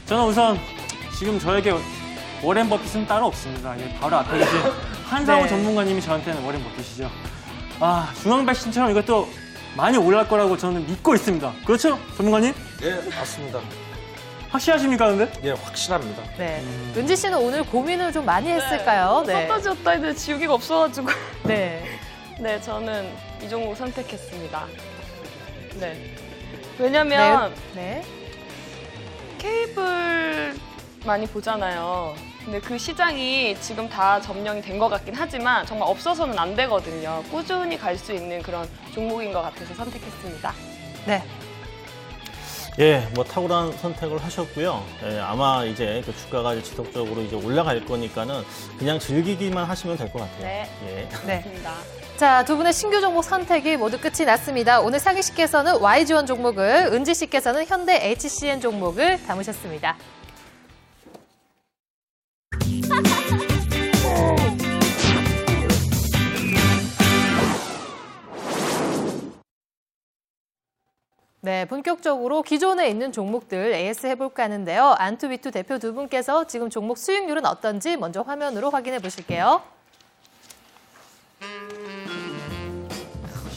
저는 우선 지금 저에게 워렌 버핏은 따로 없습니다. 예, 바로 앞에 계신 한상우 네. 전문가님이 저한테는 워렌 버핏이죠. 중앙백신처럼 이것도 많이 올라갈 거라고 저는 믿고 있습니다. 그렇죠, 전문가님? 예, 맞습니다. 확실하십니까, 근데? 예, 확실합니다. 네. 은지 씨는 오늘 고민을 좀 많이 했을까요? 네. 섰다 지었다 했는데 지우개가 없어가지고. 네. 네, 저는 이 종목 선택했습니다. 네. 왜냐면 네. 케이블 많이 보잖아요. 근데 그 시장이 지금 다 점령이 된 것 같긴 하지만 정말 없어서는 안 되거든요. 꾸준히 갈 수 있는 그런 종목인 것 같아서 선택했습니다. 네. 예, 뭐 탁월한 선택을 하셨고요. 예, 아마 이제 그 주가가 이제 지속적으로 이제 올라갈 거니까는 그냥 즐기기만 하시면 될 것 같아요. 네. 예. 네. 맞습니다. 자, 두 분의 신규 종목 선택이 모두 끝이 났습니다. 오늘 상희 씨께서는 YG1 종목을, 은지 씨께서는 현대 HCN 종목을 담으셨습니다. 네, 본격적으로 기존에 있는 종목들 AS 해볼까 하는데요. 안투비투 대표 두 분께서 지금 종목 수익률은 어떤지 먼저 화면으로 확인해 보실게요.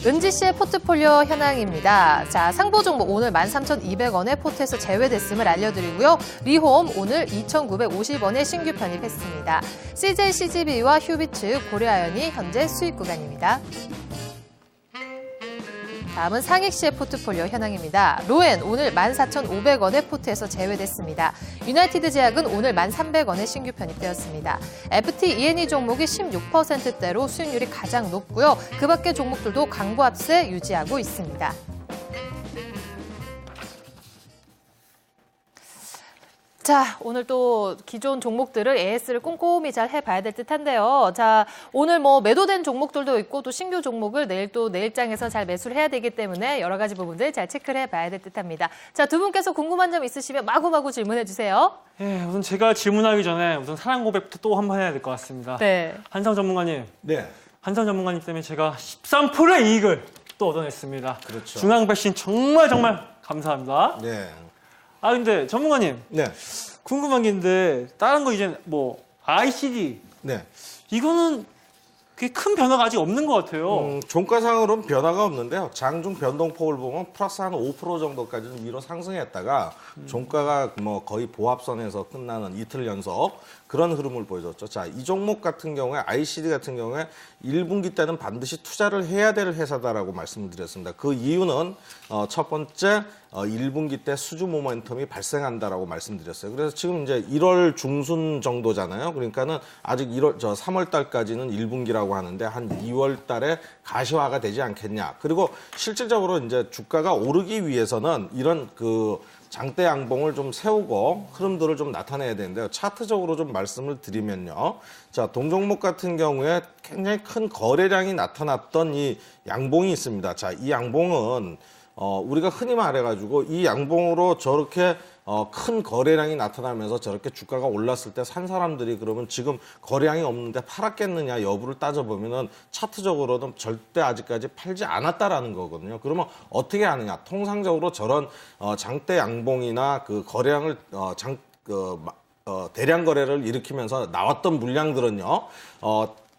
은지 씨의 포트폴리오 현황입니다. 자, 상보 종목 오늘 13,200원에 포트에서 제외됐음을 알려드리고요. 리홈 오늘 2,950원에 신규 편입했습니다. CJ CGV와 휴비츠, 고려아연이 현재 수익 구간입니다. 다음은 상익 씨의 포트폴리오 현황입니다. 로엔 오늘 14,500원에 포트에서 제외됐습니다. 유나이티드 제약은 오늘 1,300원에 신규 편입되었습니다. FT E&E 종목이 16%대로 수익률이 가장 높고요. 그 밖의 종목들도 강보합세 유지하고 있습니다. 자, 오늘 또 기존 종목들을 AS를 꼼꼼히 잘 해봐야 될 듯한데요. 자, 오늘 뭐 매도된 종목들도 있고 또 신규 종목을 내일 또 내일장에서 잘 매수를 해야 되기 때문에 여러 가지 부분들 잘 체크를 해봐야 될 듯합니다. 자, 두 분께서 궁금한 점 있으시면 마구마구 질문해 주세요. 예, 우선 제가 질문하기 전에 우선 사랑 고백부터 또 한 번 해야 될 것 같습니다. 네. 한상 전문가님. 네. 한상 전문가님 때문에 제가 13%의 이익을 또 얻어냈습니다. 그렇죠. 중앙백신 정말 감사합니다. 네. 근데 전문가님. 네. 궁금한 게 있는데 다른 거 이제 뭐 ICD. 네. 이거는 그게 큰 변화가 아직 없는 것 같아요. 종가상으로는 변화가 없는데요. 장중 변동폭을 보면 플러스 한 5% 정도까지는 위로 상승했다가 종가가 뭐 거의 보합선에서 끝나는 이틀 연속 그런 흐름을 보여줬죠. 자, 이 종목 같은 경우에 ICD 같은 경우에 1분기 때는 반드시 투자를 해야 될 회사다라고 말씀을 드렸습니다. 그 이유는 첫 번째 1분기 때 수주 모멘텀이 발생한다라고 말씀드렸어요. 그래서 지금 이제 1월 중순 정도잖아요. 그러니까는 아직 3월 달까지는 1분기라고 하는데 한 2월 달에 가시화가 되지 않겠냐. 그리고 실질적으로 이제 주가가 오르기 위해서는 이런 그 장대 양봉을 좀 세우고 흐름들을 좀 나타내야 되는데요. 차트적으로 좀 말씀을 드리면요. 자, 동종목 같은 경우에 굉장히 큰 거래량이 나타났던 이 양봉이 있습니다. 자, 이 양봉은 우리가 흔히 말해가지고 이 양봉으로 저렇게 큰 거래량이 나타나면서 저렇게 주가가 올랐을 때 산 사람들이 그러면 지금 거래량이 없는데 팔았겠느냐 여부를 따져보면은 차트적으로는 절대 아직까지 팔지 않았다라는 거거든요. 그러면 어떻게 하느냐? 통상적으로 저런 장대 양봉이나 그 거래량을 대량 거래를 일으키면서 나왔던 물량들은요.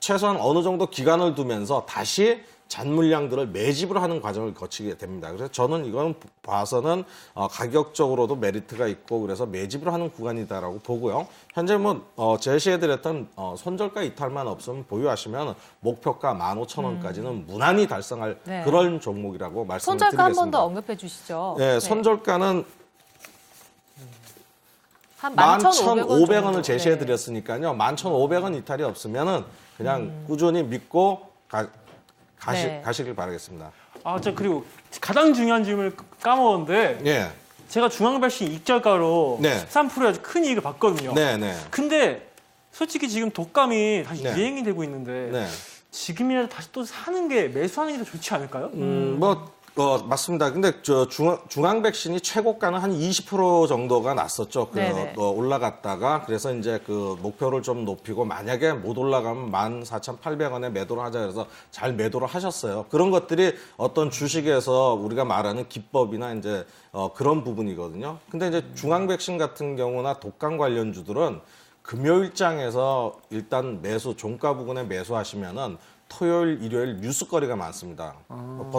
최소한 어느 정도 기간을 두면서 다시 잔물량들을 매집을 하는 과정을 거치게 됩니다. 그래서 저는 이건 봐서는 가격적으로도 메리트가 있고 그래서 매집을 하는 구간이다라고 보고요. 현재 뭐 제시해드렸던 손절가 이탈만 없으면 보유하시면 목표가 15,000원까지는 무난히 달성할 네. 그런 종목이라고 말씀을 드리겠습니다. 손절가 한 번 더 언급해 주시죠. 네, 손절가는 한 11,500원을 제시해드렸으니까요. 11,500원 이탈이 없으면은 그냥 꾸준히 믿고 가시길 바라겠습니다. 아, 저 그리고 가장 중요한 질문을 까먹었는데 예. 제가 중앙발신 익절가로 네. 13%의 아주 큰 이익을 봤거든요. 네, 네. 근데 솔직히 지금 독감이 다시 네. 유행이 되고 있는데 네. 지금이라도 다시 또 사는 게 매수하는 게 더 좋지 않을까요? 맞습니다. 근데 중앙 백신이 최고가는 한 20% 정도가 났었죠. 올라갔다가 그래서 이제 그 목표를 좀 높이고 만약에 못 올라가면 14,800원에 매도를 하자 그래서 잘 매도를 하셨어요. 그런 것들이 어떤 주식에서 우리가 말하는 기법이나 이제 그런 부분이거든요. 근데 이제 중앙 백신 같은 경우나 독감 관련주들은 금요일장에서 일단 종가 부근에 매수하시면은 토요일, 일요일 뉴스거리가 많습니다.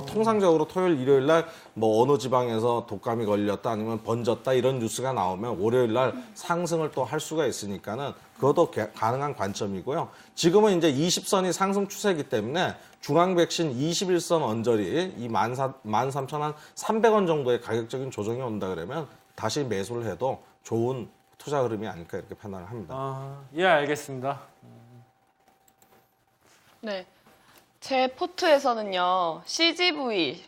통상적으로 토요일, 일요일 날 뭐 어느 지방에서 독감이 걸렸다 아니면 번졌다 이런 뉴스가 나오면 월요일 날 상승을 또 할 수가 있으니까는 그것도 가능한 관점이고요. 지금은 이제 20선이 상승 추세이기 때문에 중앙 백신 21선 언저리 이 13,300원 정도의 가격적인 조정이 온다 그러면 다시 매수를 해도 좋은 투자 흐름이 아닐까 이렇게 판단을 합니다. 예, 알겠습니다. 네. 제 포트에서는요, CGV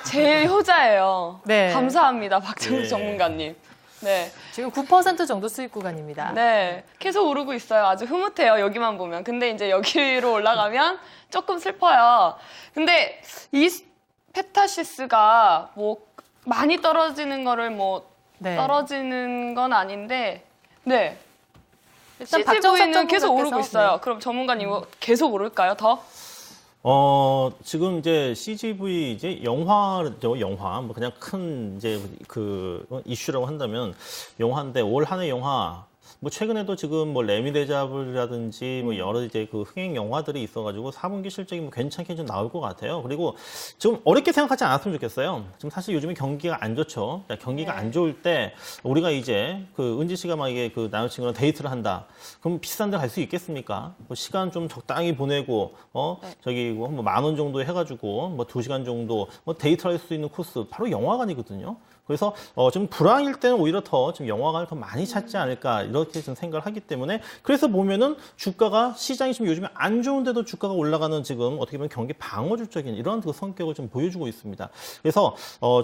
제일 효자예요. 네. 감사합니다, 박정우 네. 전문가님. 네. 지금 9% 정도 수익 구간입니다. 네. 계속 오르고 있어요. 아주 흐뭇해요, 여기만 보면. 근데 이제 여기로 올라가면 조금 슬퍼요. 근데 이 페타시스가 뭐 많이 떨어지는 거를 뭐 떨어지는 건 아닌데, 네. CGV는 계속 오르고 있어요. 그럼 전문가님 이거 계속 오를까요, 더? 지금 이제 CGV 이제 영화죠, 영화. 뭐 그냥 큰 이제 그 이슈라고 한다면 영화인데 올 한 해 영화 뭐 최근에도 지금 뭐 레미데자블이라든지 뭐 여러 이제 그 흥행 영화들이 있어가지고 4분기 실적이 뭐 괜찮게 좀 나올 것 같아요. 그리고 좀 어렵게 생각하지 않았으면 좋겠어요. 지금 사실 요즘에 경기가 안 좋죠. 경기가 안 좋을 때 우리가 이제 그 은지 씨가 막 이게 그 남자친구랑 데이트를 한다. 그럼 비싼 데 갈 수 있겠습니까? 뭐 시간 좀 적당히 보내고 저기 뭐 10,000원 정도 해가지고 뭐 2시간 정도 뭐 데이트를 할 수 있는 코스 바로 영화관이거든요. 그래서 좀 불황일 때는 오히려 더 좀 영화관을 더 많이 찾지 않을까 이렇게 좀 생각을 하기 때문에 그래서 보면은 주가가 시장이 지금 요즘에 안 좋은데도 주가가 올라가는 지금 어떻게 보면 경기 방어주적인 이런 그 성격을 좀 보여주고 있습니다. 그래서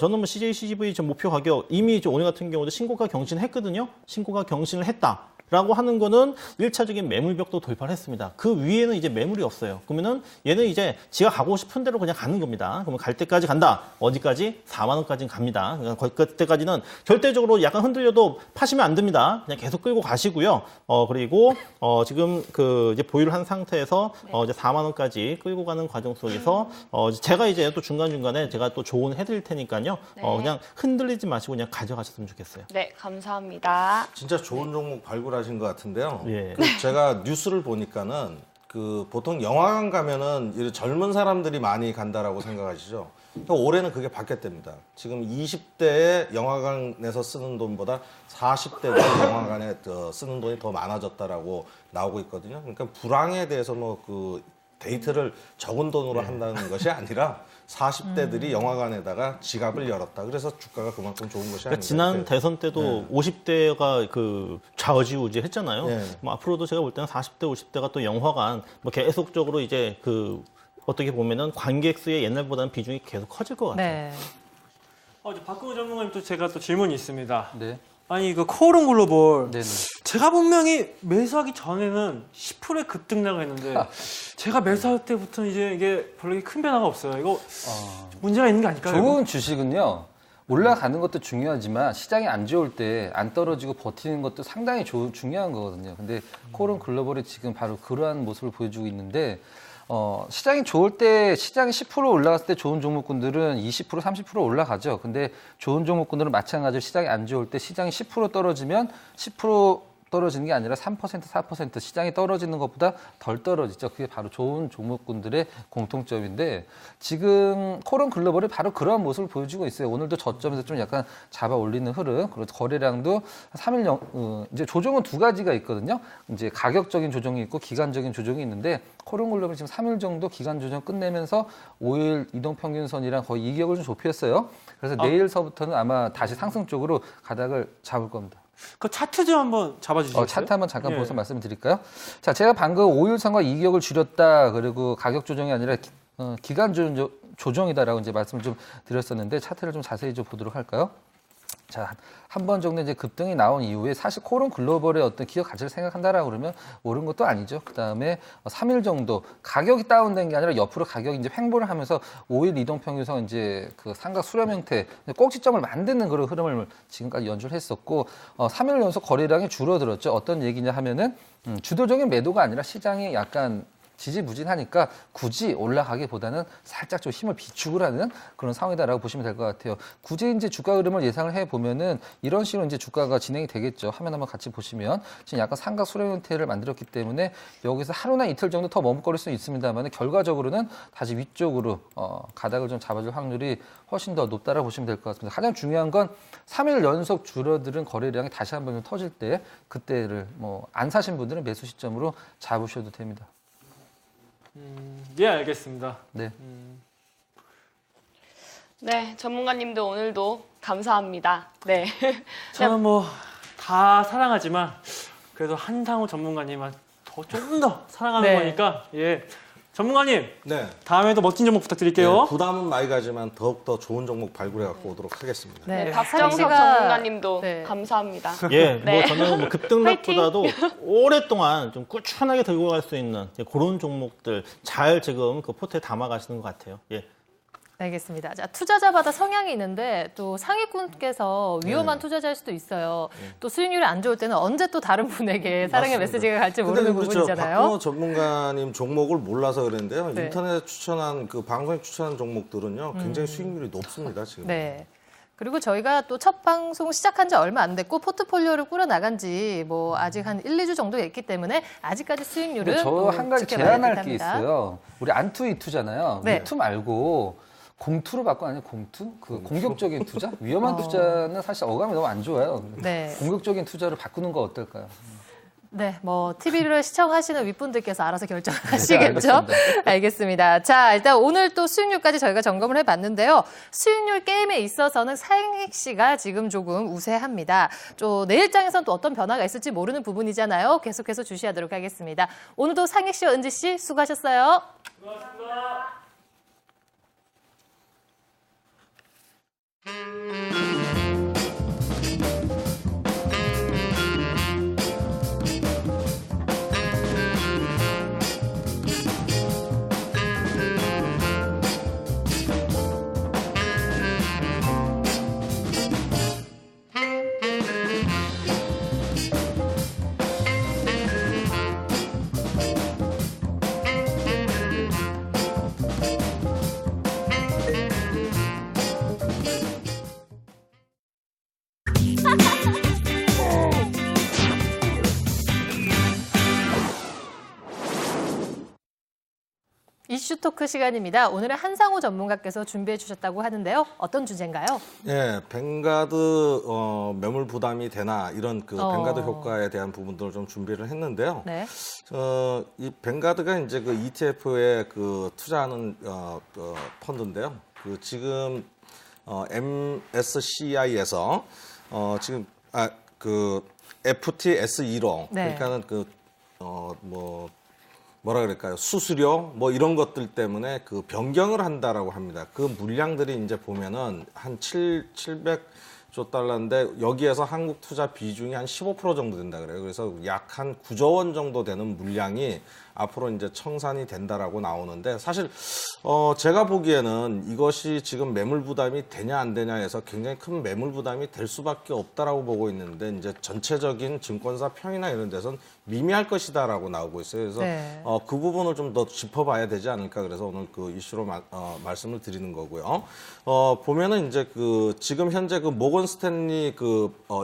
저는 뭐 CGV 좀 목표 가격 이미 오늘 같은 경우도 신고가 경신했거든요. 신고가 경신을 했다. 라고 하는 거는 1차적인 매물벽도 돌파를 했습니다. 그 위에는 이제 매물이 없어요. 그러면은 얘는 이제 지가 가고 싶은 대로 그냥 가는 겁니다. 그러면 갈 때까지 간다. 어디까지? 4만 원까지는 갑니다. 그러니까 그때까지는 절대적으로 약간 흔들려도 파시면 안 됩니다. 그냥 계속 끌고 가시고요. 그리고 지금 그 이제 보유를 한 상태에서 이제 4만 원까지 끌고 가는 과정 속에서 제가 이제 또 중간중간에 제가 또 조언 해드릴 테니까요. 그냥 흔들리지 마시고 그냥 가져가셨으면 좋겠어요. 네, 감사합니다. 진짜 좋은 종목 발굴하신 것 같은데요. 예. 제가 뉴스를 보니까는 그 보통 영화관 가면은 이런 젊은 사람들이 많이 간다라고 생각하시죠. 올해는 그게 바뀌었답니다. 지금 20대에 영화관에서 쓰는 돈보다 40대가 영화관에 쓰는 돈이 더 많아졌다라고 나오고 있거든요. 그러니까 불황에 대해서 뭐 그 데이트를 적은 돈으로 한다는 것이 아니라 40대들이 영화관에다가 지갑을 열었다. 그래서 주가가 그만큼 좋은 것이 아닌가. 지난 대선 때도 50대가 그 좌지우지 했잖아요. 뭐 앞으로도 제가 볼 때는 40대, 50대가 또 영화관 뭐 계속적으로 이제 그 어떻게 보면은 관객 수의 옛날보다는 비중이 계속 커질 것 같아요. 네. 박근호 전문가님 또 제가 또 질문이 있습니다. 네. 아니 그 코오롱 글로벌 네네. 제가 분명히 매수하기 전에는 10%의 급등락을 했는데 제가 매수할 때부터 이제 이게 별로 큰 변화가 없어요. 이거 문제가 있는 게 아닐까요? 좋은 주식은요. 올라가는 것도 중요하지만 시장이 안 좋을 때 안 떨어지고 버티는 것도 상당히 중요한 거거든요. 근데 코오롱 글로벌이 지금 바로 그러한 모습을 보여주고 있는데 시장이 좋을 때 시장이 10% 올라갔을 때 좋은 종목군들은 20% 30% 올라가죠. 근데 좋은 종목군들은 마찬가지로 시장이 안 좋을 때 시장이 10% 떨어지면 10% 떨어지는 게 아니라 3% 4% 시장이 떨어지는 것보다 덜 떨어지죠. 그게 바로 좋은 종목군들의 공통점인데 지금 코오롱 글로벌이 바로 그러한 모습을 보여주고 있어요. 오늘도 저점에서 좀 약간 잡아 올리는 흐름. 그리고 거래량도 3일 이제 조정은 두 가지가 있거든요. 이제 가격적인 조정이 있고 기간적인 조정이 있는데 코오롱 글로벌이 지금 3일 정도 기간 조정 끝내면서 5일 이동 평균선이랑 거의 이격을 좀 좁혔어요. 그래서 내일서부터는 아마 다시 상승 쪽으로 가닥을 잡을 겁니다. 그 차트 좀 한번 잡아주시죠. 차트 한번 잠깐 보면서 말씀을 드릴까요? 자, 제가 방금 5일선과 이격을 줄였다. 그리고 가격 조정이 아니라 기간 조정이다라고 이제 말씀을 좀 드렸었는데 차트를 좀 자세히 좀 보도록 할까요? 자, 한 번 정도 이제 급등이 나온 이후에 사실 코오롱 글로벌의 어떤 기업 가치를 생각한다라고 그러면 옳은 것도 아니죠. 그 다음에 3일 정도 가격이 다운된 게 아니라 옆으로 가격이 이제 횡보를 하면서 5일 이동평균선 이제 그 삼각 수렴 형태 꼭지점을 만드는 그런 흐름을 지금까지 연출을 했었고 3일 연속 거래량이 줄어들었죠. 어떤 얘기냐 하면은 주도적인 매도가 아니라 시장이 약간 지지부진하니까 굳이 올라가기보다는 살짝 좀 힘을 비축을 하는 그런 상황이다라고 보시면 될 것 같아요. 굳이 이제 주가 흐름을 예상을 해 보면은 이런 식으로 이제 주가가 진행이 되겠죠. 화면 한번 같이 보시면 지금 약간 삼각 수렴 형태를 만들었기 때문에 여기서 하루나 이틀 정도 더 머뭇거릴 수는 있습니다만 결과적으로는 다시 위쪽으로 가닥을 좀 잡아줄 확률이 훨씬 더 높다라고 보시면 될 것 같습니다. 가장 중요한 건 3일 연속 줄어드는 거래량이 다시 한번 좀 터질 때 그때를 안 사신 분들은 매수 시점으로 잡으셔도 됩니다. 예, 알겠습니다. 네. 네, 전문가님도 오늘도 감사합니다. 네. 저는 다 사랑하지만 그래도 한상우 전문가님은 좀 더 사랑하는 거니까 예. 전문가님, 네. 다음에도 멋진 종목 부탁드릴게요. 네, 부담은 많이 가지만 더욱더 좋은 종목 발굴해 갖고 오도록 하겠습니다. 네, 박정석 전문가님도 감사합니다. 예, 저는 급등락보다도 오랫동안 좀 꾸준하게 들고 갈 수 있는 그런 종목들 잘 지금 그 포트에 담아가시는 것 같아요. 예. 알겠습니다. 자, 투자자마다 성향이 있는데 또 상위꾼께서 위험한 투자자일 수도 있어요. 또 수익률이 안 좋을 때는 언제 또 다른 분에게 사랑의 메시지가 갈지 모르는 부분이잖아요. 박근호 전문가님 종목을 몰라서 그랬는데요. 인터넷에 추천한 그 방송에 추천한 종목들은요. 굉장히 수익률이 높습니다. 지금. 네. 그리고 저희가 또 첫 방송 시작한 지 얼마 안 됐고 포트폴리오를 꾸려나간 지 아직 한 1, 2주 정도 됐기 때문에 아직까지 수익률은 저 한 가지 제안할 게 있어요. 우리 안투 이투잖아요. 이투 말고 공투로 바꿔 아니에요? 공투? 공격적인 투자? 위험한 투자는 사실 어감이 너무 안 좋아요. 네. 공격적인 투자로 바꾸는 거 어떨까요? 네, TV를 시청하시는 윗분들께서 알아서 결정하시겠죠? 알겠습니다. 자, 일단 오늘 또 수익률까지 저희가 점검을 해봤는데요. 수익률 게임에 있어서는 상익시가 지금 조금 우세합니다. 내일장에서는 또 어떤 변화가 있을지 모르는 부분이잖아요. 계속해서 주시하도록 하겠습니다. 오늘도 상익시와 은지씨 수고하셨어요. 수고하셨습니다. 이슈 토크 시간입니다. 오늘은 한상우 전문가께서 준비해 주셨다고 하는데요. 어떤 주제인가요? 네, 뱅가드 매물 부담이 되나 이런 뱅가드 효과에 대한 부분들을 좀 준비를 했는데요. 네. 이 뱅가드가 이제 그 ETF에 투자하는 펀드인데요. 지금 MSCI에서 지금 FTSE1로 그러니까는 뭐라 그럴까요? 수수료 뭐 이런 것들 때문에 그 변경을 한다라고 합니다. 그 물량들이 이제 보면은 한 700조 달러인데 여기에서 한국 투자 비중이 한 15% 정도 된다 그래요. 그래서 약 한 9조 원 정도 되는 물량이 앞으로 이제 청산이 된다라고 나오는데 사실 제가 보기에는 이것이 지금 매물 부담이 되냐 안 되냐 해서 굉장히 큰 매물 부담이 될 수밖에 없다라고 보고 있는데 이제 전체적인 증권사 평이나 이런 데서는 미미할 것이다라고 나오고 있어요. 그래서 네. 그 부분을 좀 더 짚어봐야 되지 않을까 그래서 오늘 그 이슈로 말씀을 드리는 거고요. 보면은 이제 그 지금 현재 그 모건 스탠리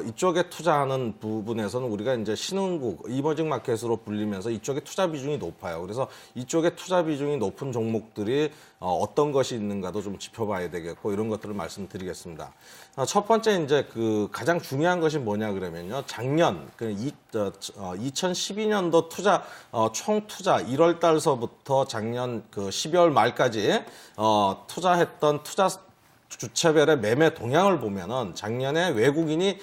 이쪽에 투자하는 부분에서는 우리가 이제 신흥국 이머징 마켓으로 불리면서 이쪽에 투자 비중이 높아요. 그래서 이쪽에 투자 비중이 높은 종목들이 어떤 것이 있는가도 좀 짚어봐야 되겠고 이런 것들을 말씀드리겠습니다. 첫 번째 이제 그 가장 중요한 것이 뭐냐 그러면요. 작년 2012년도 총 투자 1월 달서부터 작년 그 12월 말까지 투자했던 투자 주체별의 매매 동향을 보면은 작년에 외국인이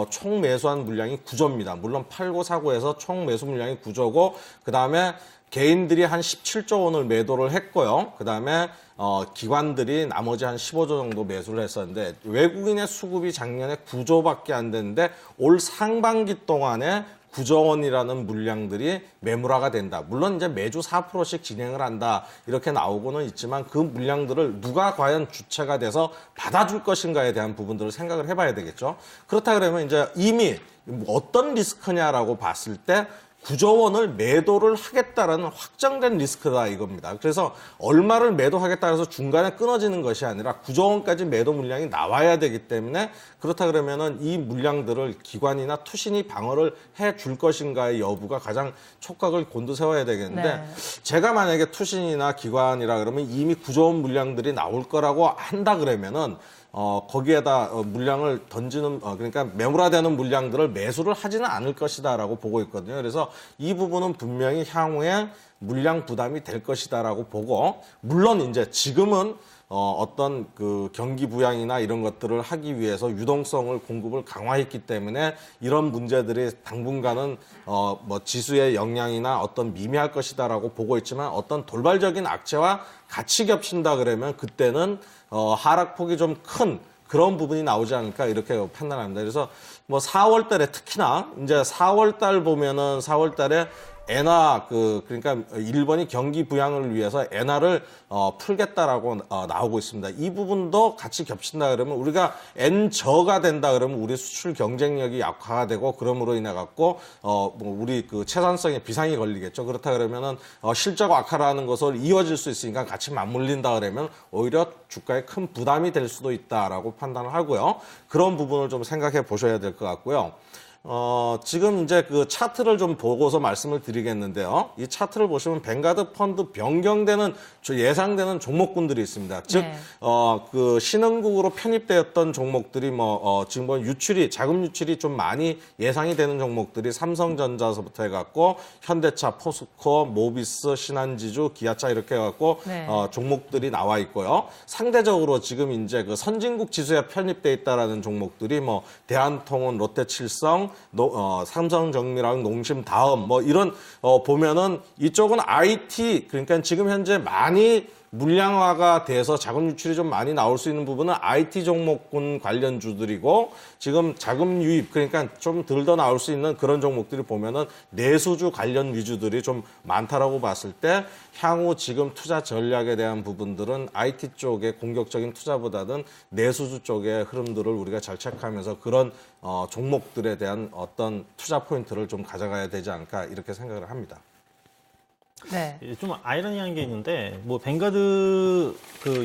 총 매수한 물량이 9조입니다. 물론 팔고 사고해서 총 매수 물량이 9조고 그다음에 개인들이 한 17조 원을 매도를 했고요. 그다음에 기관들이 나머지 한 15조 정도 매수를 했었는데 외국인의 수급이 작년에 9조밖에 안 됐는데 올 상반기 동안에 9조 원이라는 물량들이 매물화가 된다. 물론 이제 매주 4%씩 진행을 한다. 이렇게 나오고는 있지만 그 물량들을 누가 과연 주체가 돼서 받아줄 것인가에 대한 부분들을 생각을 해봐야 되겠죠. 그렇다 그러면 이제 이미 어떤 리스크냐라고 봤을 때 9조 원을 매도를 하겠다라는 확정된 리스크다 이겁니다. 그래서 얼마를 매도하겠다 해서 중간에 끊어지는 것이 아니라 9조 원까지 매도 물량이 나와야 되기 때문에 그렇다 그러면은 이 물량들을 기관이나 투신이 방어를 해줄 것인가의 여부가 가장 촉각을 곤두세워야 되겠는데 네. 제가 만약에 투신이나 기관이라 그러면 이미 9조 원 물량들이 나올 거라고 한다 그러면은 거기에다 물량을 던지는 그러니까 매물화되는 물량들을 매수를 하지는 않을 것이다라고 보고 있거든요. 그래서 이 부분은 분명히 향후에 물량 부담이 될 것이다라고 보고 물론 이제 지금은 어떤 그 경기 부양이나 이런 것들을 하기 위해서 유동성을 공급을 강화했기 때문에 이런 문제들이 당분간은 뭐 지수의 영향이나 어떤 미미할 것이다라고 보고 있지만 어떤 돌발적인 악재와 같이 겹친다 그러면 그때는 하락폭이 좀 큰 그런 부분이 나오지 않을까 이렇게 판단합니다. 그래서 뭐 4월 달에 특히나 이제 4월 달 보면은 4월 달에 엔화 그러니까 일본이 경기 부양을 위해서 엔화를 풀겠다라고 나오고 있습니다. 이 부분도 같이 겹친다 그러면 우리가 엔저가 된다 그러면 우리 수출 경쟁력이 약화가 되고 그럼으로 인해 갖고 뭐 우리 그 채산성에 비상이 걸리겠죠. 그렇다 그러면은 실적 악화라는 것을 이어질 수 있으니까 같이 맞물린다 그러면 오히려 주가에 큰 부담이 될 수도 있다라고 판단을 하고요. 그런 부분을 좀 생각해 보셔야 될 것 같고요. 지금 이제 그 차트를 좀 보고서 말씀을 드리겠는데요. 이 차트를 보시면 뱅가드 펀드 변경되는 예상되는 종목군들이 있습니다. 즉, 네. 그 신흥국으로 편입되었던 종목들이 지금 보면 자금 유출이 좀 많이 예상이 되는 종목들이 삼성전자서부터 해갖고 현대차, 포스코, 모비스, 신한지주, 기아차 이렇게 해갖고 네. 종목들이 나와 있고요. 상대적으로 지금 이제 그 선진국 지수에 편입돼 있다라는 종목들이 뭐 대한통운, 롯데칠성, 삼성정밀화학, 농심다음 뭐 이런 보면은 이쪽은 IT 그러니까 지금 현재 많이 물량화가 돼서 자금 유출이 좀 많이 나올 수 있는 부분은 IT 종목군 관련주들이고 지금 자금 유입 그러니까 좀 덜 더 나올 수 있는 그런 종목들이 보면은 내수주 관련 위주들이 좀 많다라고 봤을 때 향후 지금 투자 전략에 대한 부분들은 IT 쪽의 공격적인 투자보다는 내수주 쪽의 흐름들을 우리가 잘 체크하면서 그런 종목들에 대한 어떤 투자 포인트를 좀 가져가야 되지 않을까 이렇게 생각을 합니다. 네. 좀 아이러니한 게 있는데 뭐 뱅가드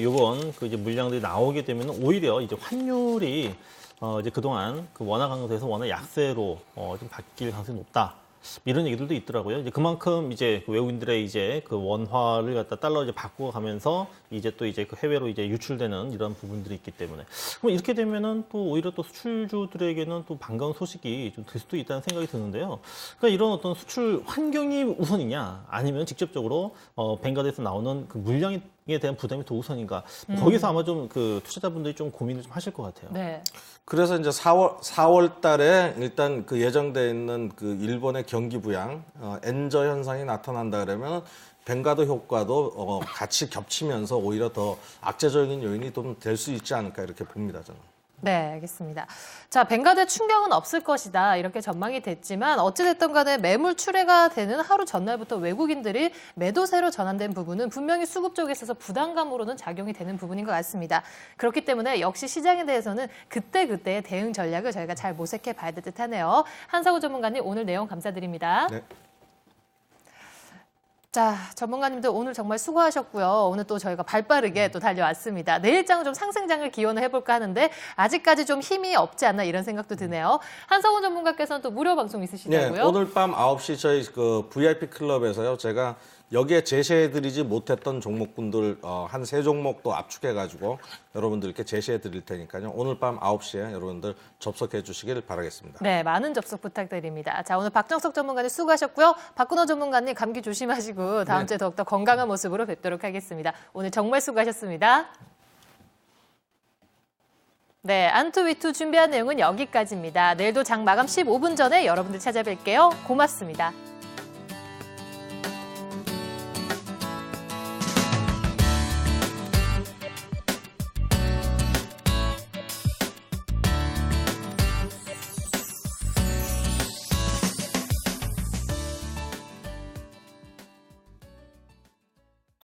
요번 이제 물량들이 나오게 되면 오히려 이제 환율이 이제 그동안 그 원화 강세에서 원화 약세로 좀 바뀔 가능성이 높다. 이런 얘기들도 있더라고요. 이제 그만큼 이제 그 외국인들의 이제 그 원화를 갖다 달러 이제 바꿔가면서 이제 또 이제 그 해외로 이제 유출되는 이런 부분들이 있기 때문에 그럼 이렇게 되면은 또 오히려 또 수출주들에게는 또 반가운 소식이 좀 될 수도 있다는 생각이 드는데요. 그러니까 이런 어떤 수출 환경이 우선이냐 아니면 직접적으로 뱅가드에서 나오는 그 물량이 대한 부담이 더 우선인가? 거기서 아마 좀 그 투자자분들이 좀 고민을 좀 하실 것 같아요. 네. 그래서 이제 4월 달에 일단 그 예정돼 있는 그 일본의 경기 부양, 엔저 현상이 나타난다 그러면 벵가드 효과도 같이 겹치면서 오히려 더 악재적인 요인이 좀 될 수 있지 않을까 이렇게 봅니다, 저는. 네, 알겠습니다. 자, 벵가드에 충격은 없을 것이다. 이렇게 전망이 됐지만 어찌됐든 간에 매물 출회가 되는 하루 전날부터 외국인들이 매도세로 전환된 부분은 분명히 수급 쪽에 있어서 부담감으로는 작용이 되는 부분인 것 같습니다. 그렇기 때문에 역시 시장에 대해서는 그때그때의 대응 전략을 저희가 잘 모색해 봐야 될 듯하네요. 한상우 전문가님 오늘 내용 감사드립니다. 네. 자, 전문가님들 오늘 정말 수고하셨고요. 오늘 또 저희가 발빠르게 또 달려왔습니다. 내일장은 좀 상승장을 기원을 해볼까 하는데 아직까지 좀 힘이 없지 않나 이런 생각도 드네요. 한상훈 전문가께서는 또 무료 방송 있으시다고요? 네, 오늘 밤 9시 저희 그 VIP 클럽에서요. 제가 여기에 제시해드리지 못했던 종목군들 한 3종목 또 압축해가지고 여러분들께 제시해드릴 테니까요. 오늘 밤 9시에 여러분들 접속해 주시길 바라겠습니다. 네, 많은 접속 부탁드립니다. 자, 오늘 박정석 전문가님 수고하셨고요. 박근호 전문가님 감기 조심하시고 다음 주에 더욱더 건강한 모습으로 뵙도록 하겠습니다. 오늘 정말 수고하셨습니다. 네, 안투위투 준비한 내용은 여기까지입니다. 내일도 장 마감 15분 전에 여러분들 찾아뵐게요. 고맙습니다.